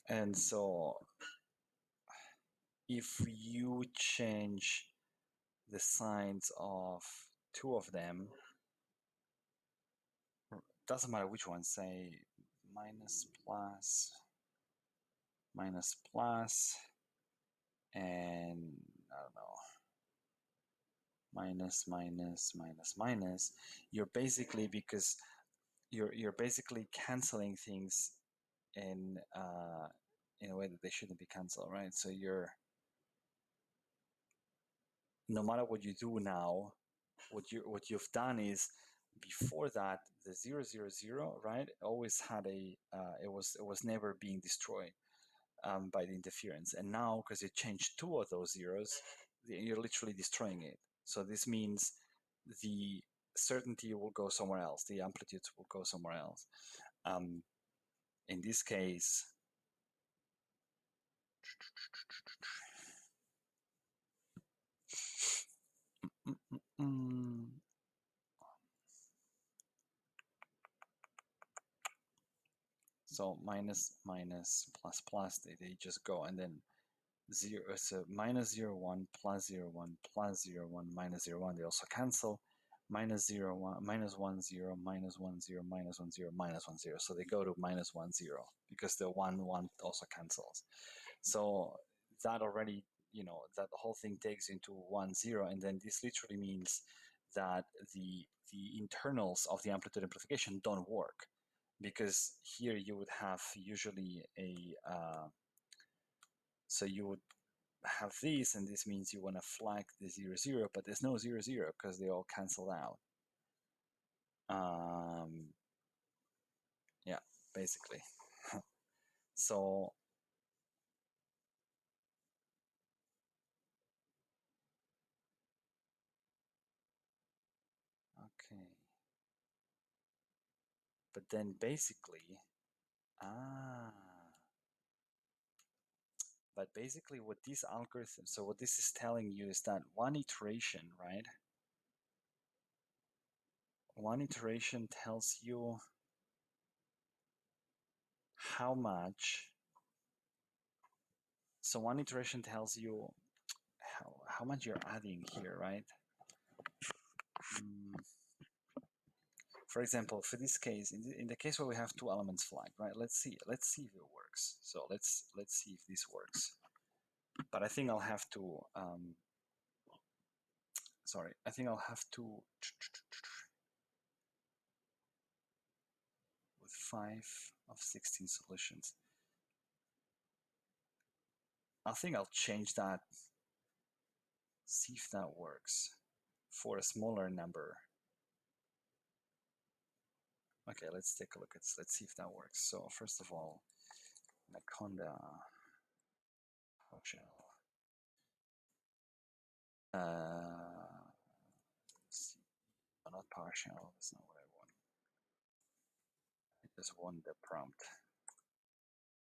and so if you change the signs of two of them, doesn't matter which one, say minus plus minus plus, and I don't know, minus minus minus minus, you're basically, because you're basically canceling things in a way that they shouldn't be canceled, right? So you're, no matter what you do now, what you've done is, before that, the 000, right, always had a it was never being destroyed by the interference, and now because you changed two of those zeros, you're literally destroying it. So this means the certainty will go somewhere else, the amplitudes will go somewhere else. In this case, so minus minus plus plus, they just go, and then zero, so minus 0 1 plus 0 1 plus 0 1 minus 0 1, they also cancel. Minus 0 1 minus 1 0 minus 1 0 minus 1 0 minus 1 0, so they go to minus 1 0 because the 1 1 also cancels. So that already, that the whole thing takes into 1 0, and then this literally means that the internals of the amplitude amplification don't work, because here you would have usually a so you would have this, and this means you want to flag the 0 0, but there's no 0 0 because they all cancel out. Yeah, basically. So okay, but then basically, but basically what this algorithm, so what this is telling you is that one iteration, right? One iteration tells you how much. So one iteration tells you how much you're adding here, right? For example, for this case, in the case where we have two elements flagged, right? Let's see if it works. So let's see if this works. But I think I'll have to. Sorry, I think I'll have to with 5 of 16 solutions. I think I'll change that. See if that works for a smaller number. Okay, let's take a look at. Let's see if that works. So first of all, Anaconda PowerShell. See, not PowerShell. That's not what I want. I just want the prompt.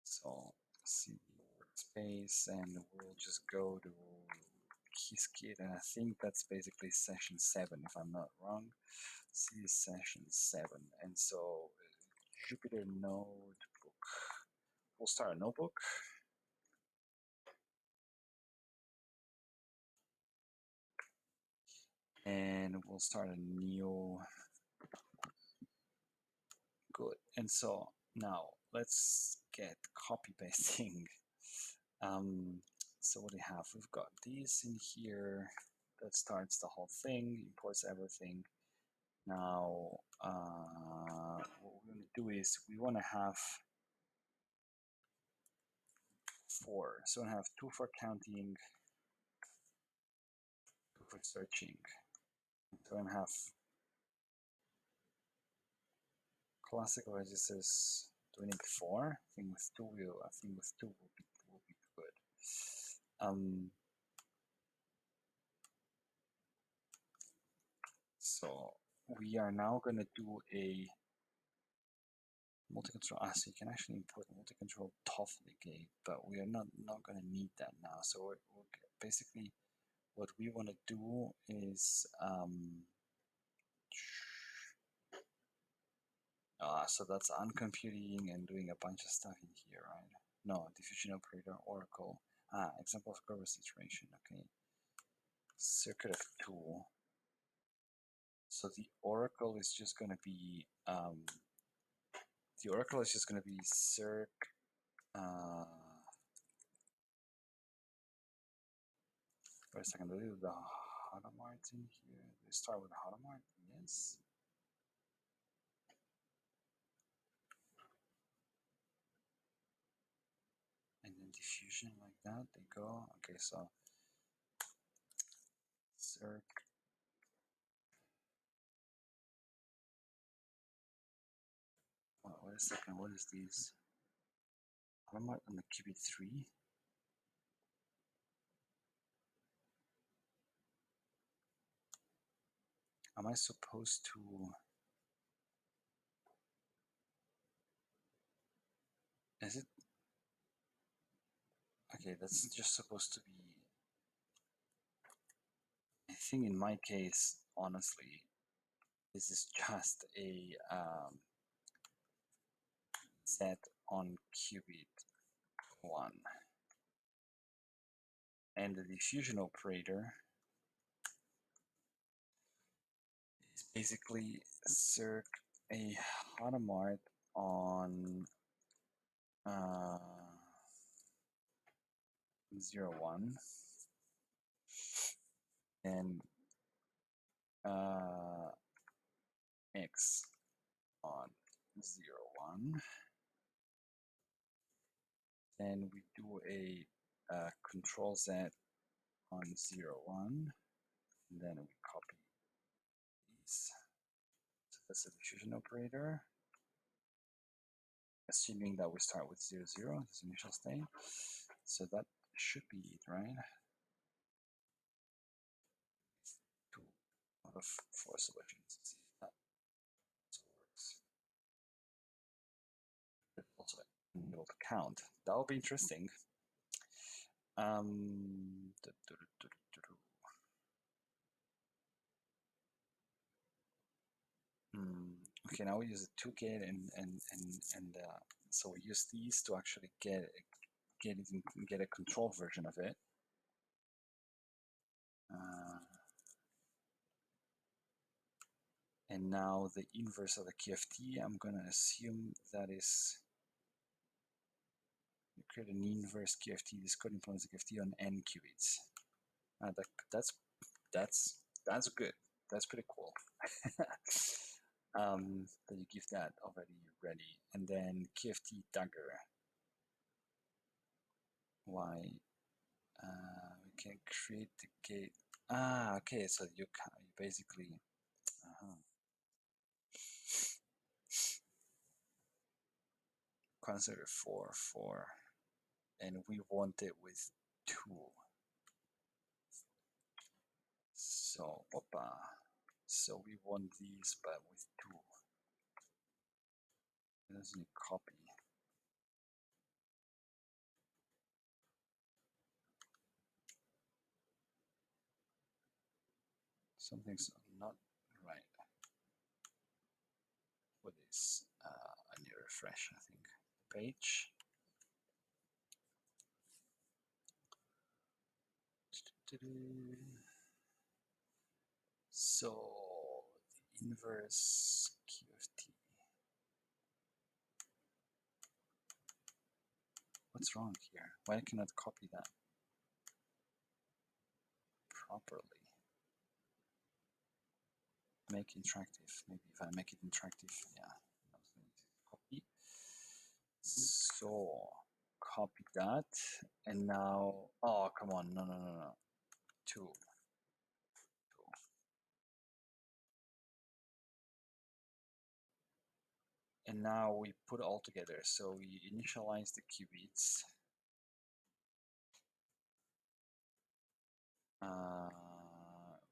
So see workspace, and we'll just go to Qiskit, and I think that's basically session 7, if I'm not wrong. See session 7, and so Jupyter Notebook. We'll start a notebook. And we'll start a new. Good. And so now let's get copy pasting. So what do we have? We've got these in here. That starts the whole thing, imports everything. Now, what we're going to do is we want to have 4. So I have 2 for counting, 2 for searching. So I have classical registers. Do we need 4? I think with 2 will be good. So we are now going to do a multi-control. So you can actually import multi-control TOEFL gate, but we are not going to need that now. So we're basically what we want to do is so that's uncomputing and doing a bunch of stuff in here, right? No, diffusion operator, Oracle. Example of Grover's iteration. Okay. Circuit of 2. So the Oracle is just going to be circ. Wait a second. Do we do the Hadamard in here? Do we start with Hadamard? Yes. And then diffusion like that. They go. Okay, so circ. Wait a second. What is these? Hadamard on the qubit 3. Am I supposed to? Is it? Okay, that's just supposed to be. I think in my case, honestly, this is just a set on qubit 1. And the diffusion operator is basically circ a Hadamard on 0, 1 and X on 0, 1. Then we do a control Z on 0, 1. And then we copy these. So that's the diffusion operator. Assuming that we start with 0, 0, this initial state. So that should be it, right? 2 out of 4 solutions. See if that works. Also be able to count. That will be interesting. Okay, now we use a 2 gate and so we use these to actually get a control version of it. And now the inverse of the QFT, I'm going to assume that is, you create an inverse QFT. This code implements the QFT on n qubits. That's good. That's pretty cool. That you give that already ready, and then QFT dagger. Why? We can create the gate. Okay. So you basically. Consider 4, 4, and we want it with 2. So, so we want these, but with 2. It doesn't copy. Something's not right with this. I need to refresh, I think, the page. So the inverse QFT. What's wrong here? Why I cannot copy that properly? make interactive. Maybe if I make it interactive, yeah. Copy. So copy that, and now, oh, come on, no. 2. And now we put it all together. So we initialize the qubits.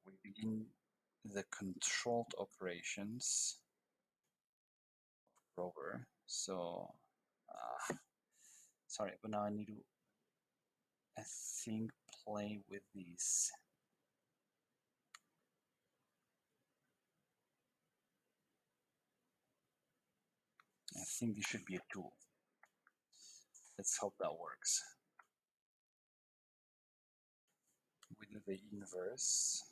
We begin the controlled operations of Grover. So, sorry, but now I need to, I think, play with these. I think this should be a 2. Let's hope that works. We do the inverse.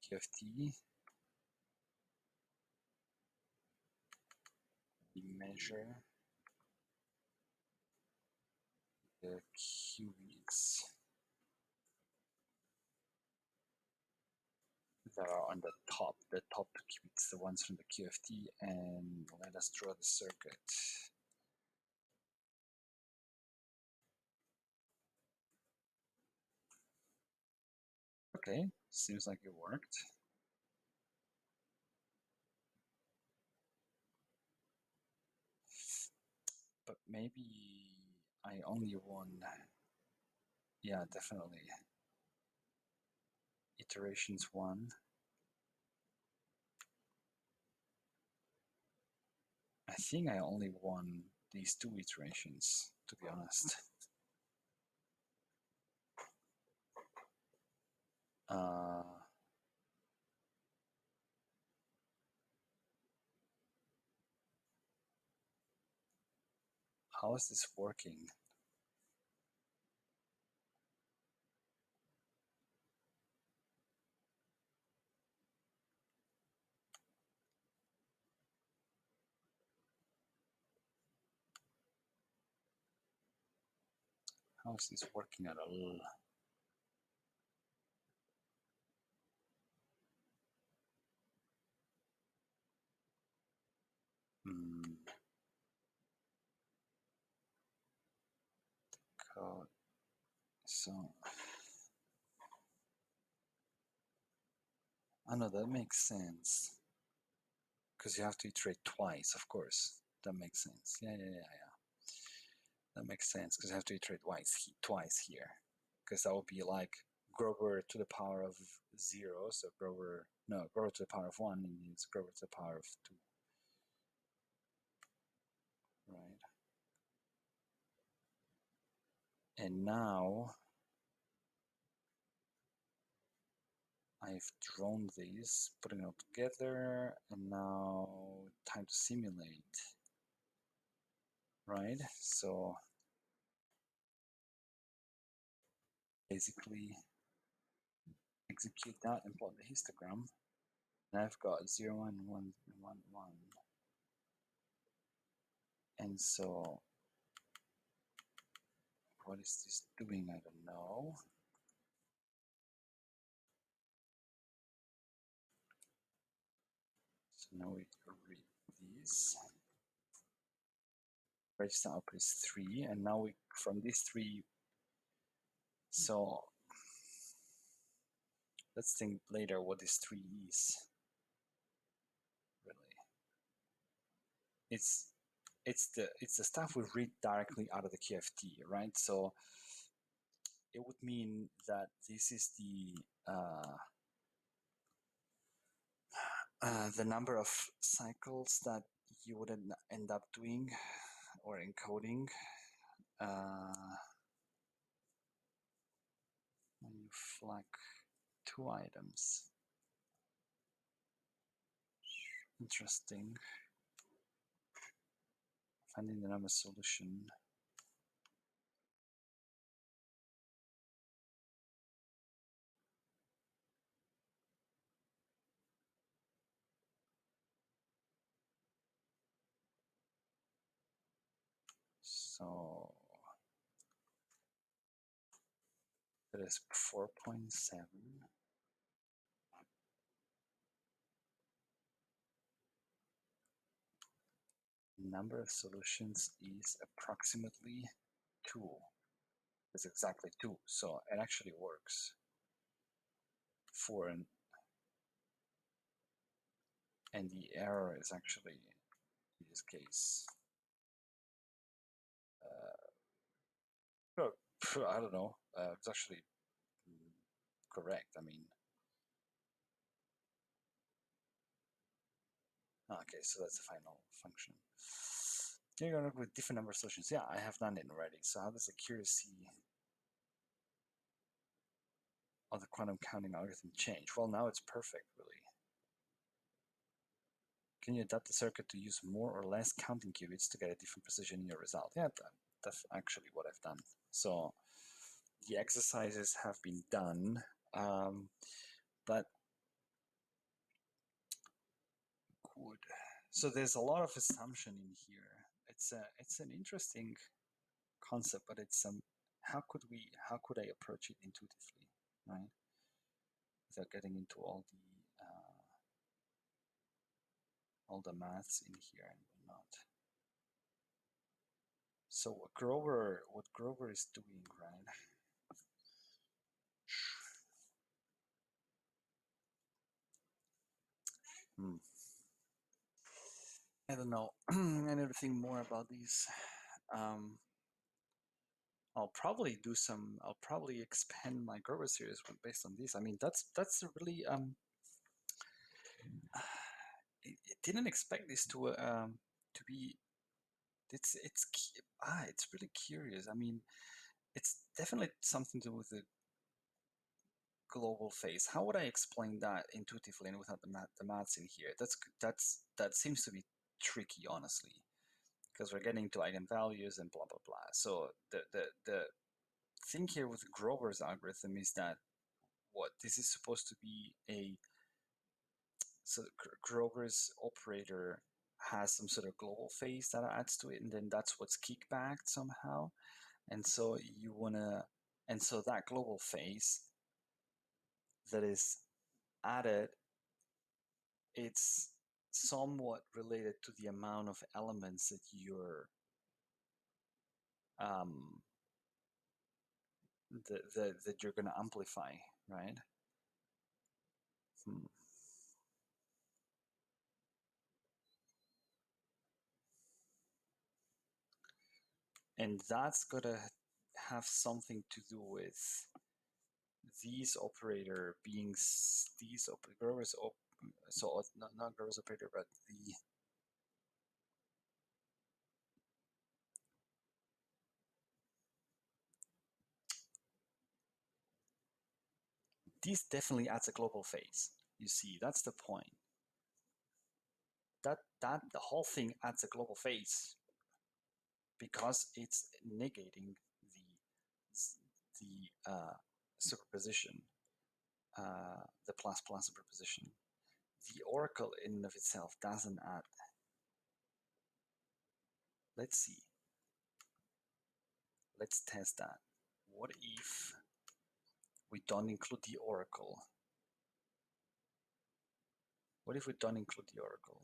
QFT. We measure the qubits that are on the top 2 qubits, the ones from the QFT, and let us draw the circuit. Okay, seems like it worked. But maybe I only won, yeah, definitely. Iterations 1. I think I only won these 2 iterations, to be honest. How is this working? How is this working at all? Code. So, I know that makes sense. Because you have to iterate twice, of course. That makes sense. Yeah. That makes sense, because you have to iterate twice here. Because that would be like Grover to the power of 0, so Grover to the power of 1, and it's Grover to the power of 2. Right? And now I've drawn these, putting it all together, and now time to simulate. Right? So basically execute that and plot the histogram. And I've got 0, 1, 1, 1, 1. And so what is this doing? I don't know. So now we read these. Register output is 3, and now we from these 3. So let's think later what this 3 is. Really, it's the stuff we read directly out of the QFT, right? So it would mean that this is the number of cycles that you would end up doing or encoding when you flag 2 items. Interesting. Finding the number solution. So that is 4.7. number of solutions is approximately 2. It's exactly 2, so it actually works for an, and the error is actually, in this case, I don't know, it's actually correct. I mean, okay, so that's the final function. You're going to work with different number of solutions. Yeah, I have done it already. So how does accuracy of the quantum counting algorithm change? Well, now it's perfect, really. Can you adapt the circuit to use more or less counting qubits to get a different precision in your result? Yeah, that's actually what I've done. So the exercises have been done, but good. So there's a lot of assumption in here. It's an interesting concept, but it's how could I approach it intuitively, right? Without getting into all the maths in here and whatnot. So what Grover is doing, right? I don't know. I need to think more about these. I'll probably do some. I'll probably expand my Grover series based on these. I mean, that's a really it didn't expect this to be. It's really curious. I mean, it's definitely something to do with the global phase. How would I explain that intuitively and without the maths in here? That seems to be tricky, honestly, because we're getting to eigenvalues and blah blah blah. So the thing here with Grover's algorithm is that what this is supposed to be so Grover's operator has some sort of global phase that adds to it, and then that's what's kickbacked somehow. And so you wanna, and so that global phase that is added, it's somewhat related to the amount of elements that you're um, that you're going to amplify, right? Hmm. And that's going to have something to do with these operator being these Grover's so not Grover's operator, but this definitely adds a global phase. You see, that's the point. That the whole thing adds a global phase because it's negating the superposition, the plus plus superposition. The oracle in and of itself doesn't add. Let's see. Let's test that. What if we don't include the oracle? What if we don't include the oracle?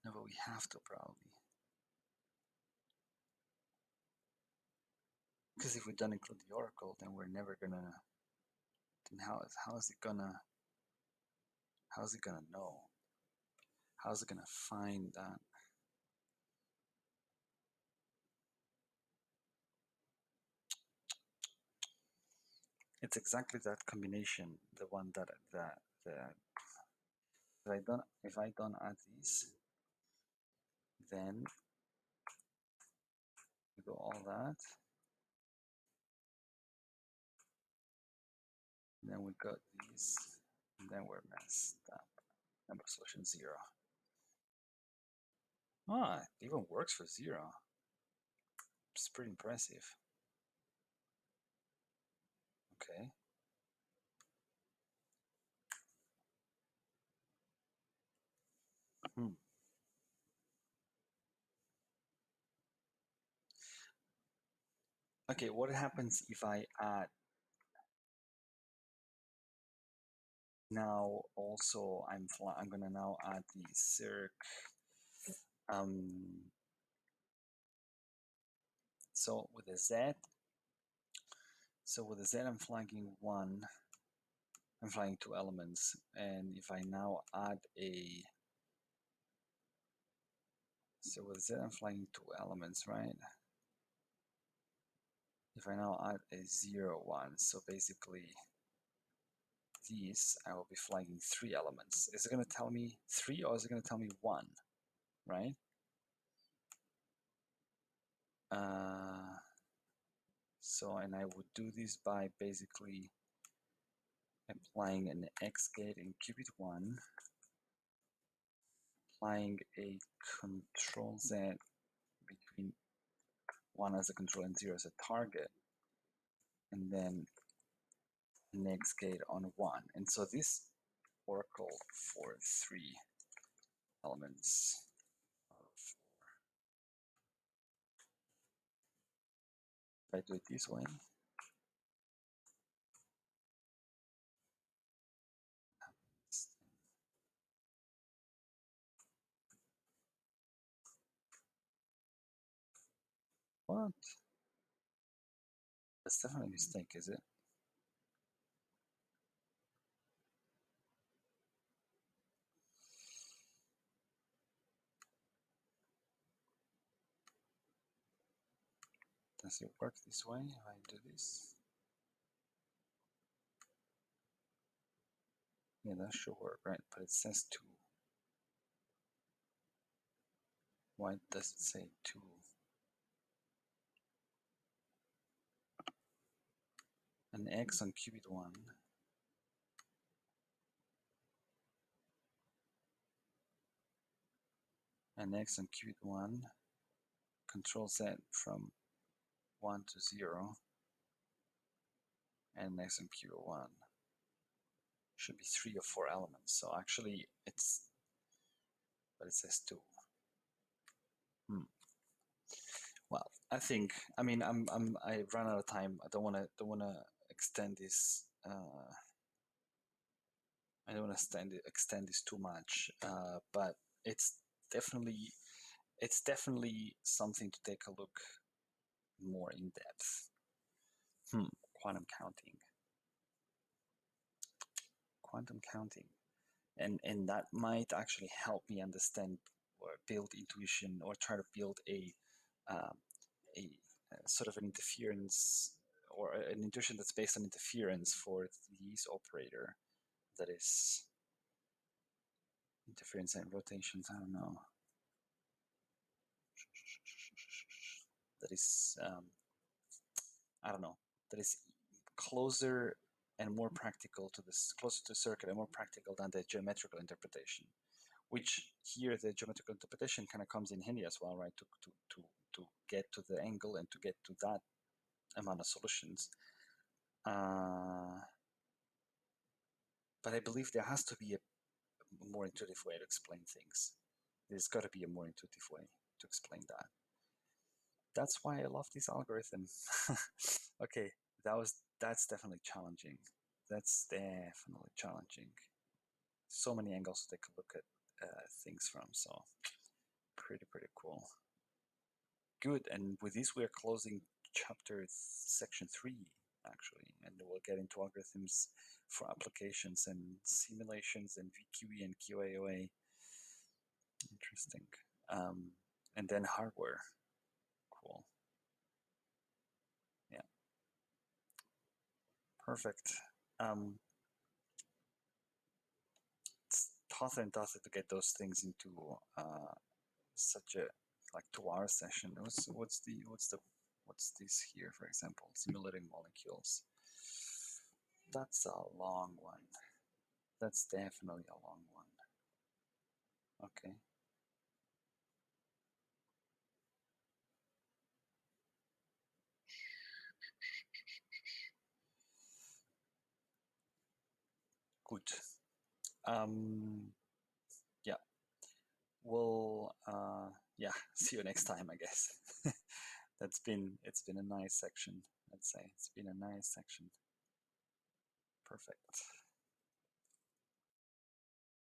No, but we have to probably. Because if we don't include the oracle, then we're never gonna. Then how is it gonna know? How is it gonna find that? It's exactly that combination, the one that if I don't add these, then we go all that, then we got these, and then we're messed up. Number solution 0. Ah, it even works for 0. It's pretty impressive. Okay. Hmm. Okay, what happens if I add now also I'm gonna now add the circ. So with a Z, I'm flagging one. I'm flagging two elements, and if I now add a, so with Z I'm flagging two elements, right? If I now add a 0, 1, so basically these, I will be flagging three elements. Is it going to tell me three or is it going to tell me one, right? So, and I would do this by basically applying an X gate in qubit 1, applying a control Z between 1 as a control and 0 as a target, and then an X gate on 1. And so this oracle for three elements. If I do it this way, what? That's definitely a mistake, is it? Does it work this way if I do this? Yeah, that should work, right? But it says 2. Why does it say 2? An X on qubit 1. An X on qubit 1. Control Z from 1 to 0. And X on qubit 1. Should be 3 or 4 elements. So actually it's, but it says 2. Well, I think, I mean, I ran out of time. I don't want to extend this. I don't want to extend this too much. But it's definitely something to take a look more in depth. Quantum counting, and that might actually help me understand or build intuition or try to build a sort of an interference or an intuition that's based on interference for these operator. That is interference and rotations. I don't know. That is I don't know. That is closer and more practical to this, closer to circuit and more practical than the geometrical interpretation. Which here the geometrical interpretation kind of comes in handy as well, right? To get to the angle and to get to that amount of solutions. But I believe there has to be a more intuitive way to explain things. There's got to be a more intuitive way to explain that. That's why I love this algorithm. Okay, that's definitely challenging. That's definitely challenging. So many angles to take a look at things from. So pretty cool. Good. And with this, we're closing chapter section 3 actually, and we'll get into algorithms for applications and simulations and VQE and QAOA. Interesting. And then hardware. Cool. Yeah. Perfect. It's tough to get those things into such a like 2-hour session. What's this here, for example? Simulating molecules. That's a long one. That's definitely a long one. Okay. Good. Yeah. We'll yeah, see you next time, I guess. It's been a nice section, I'd say. It's been a nice section. Perfect.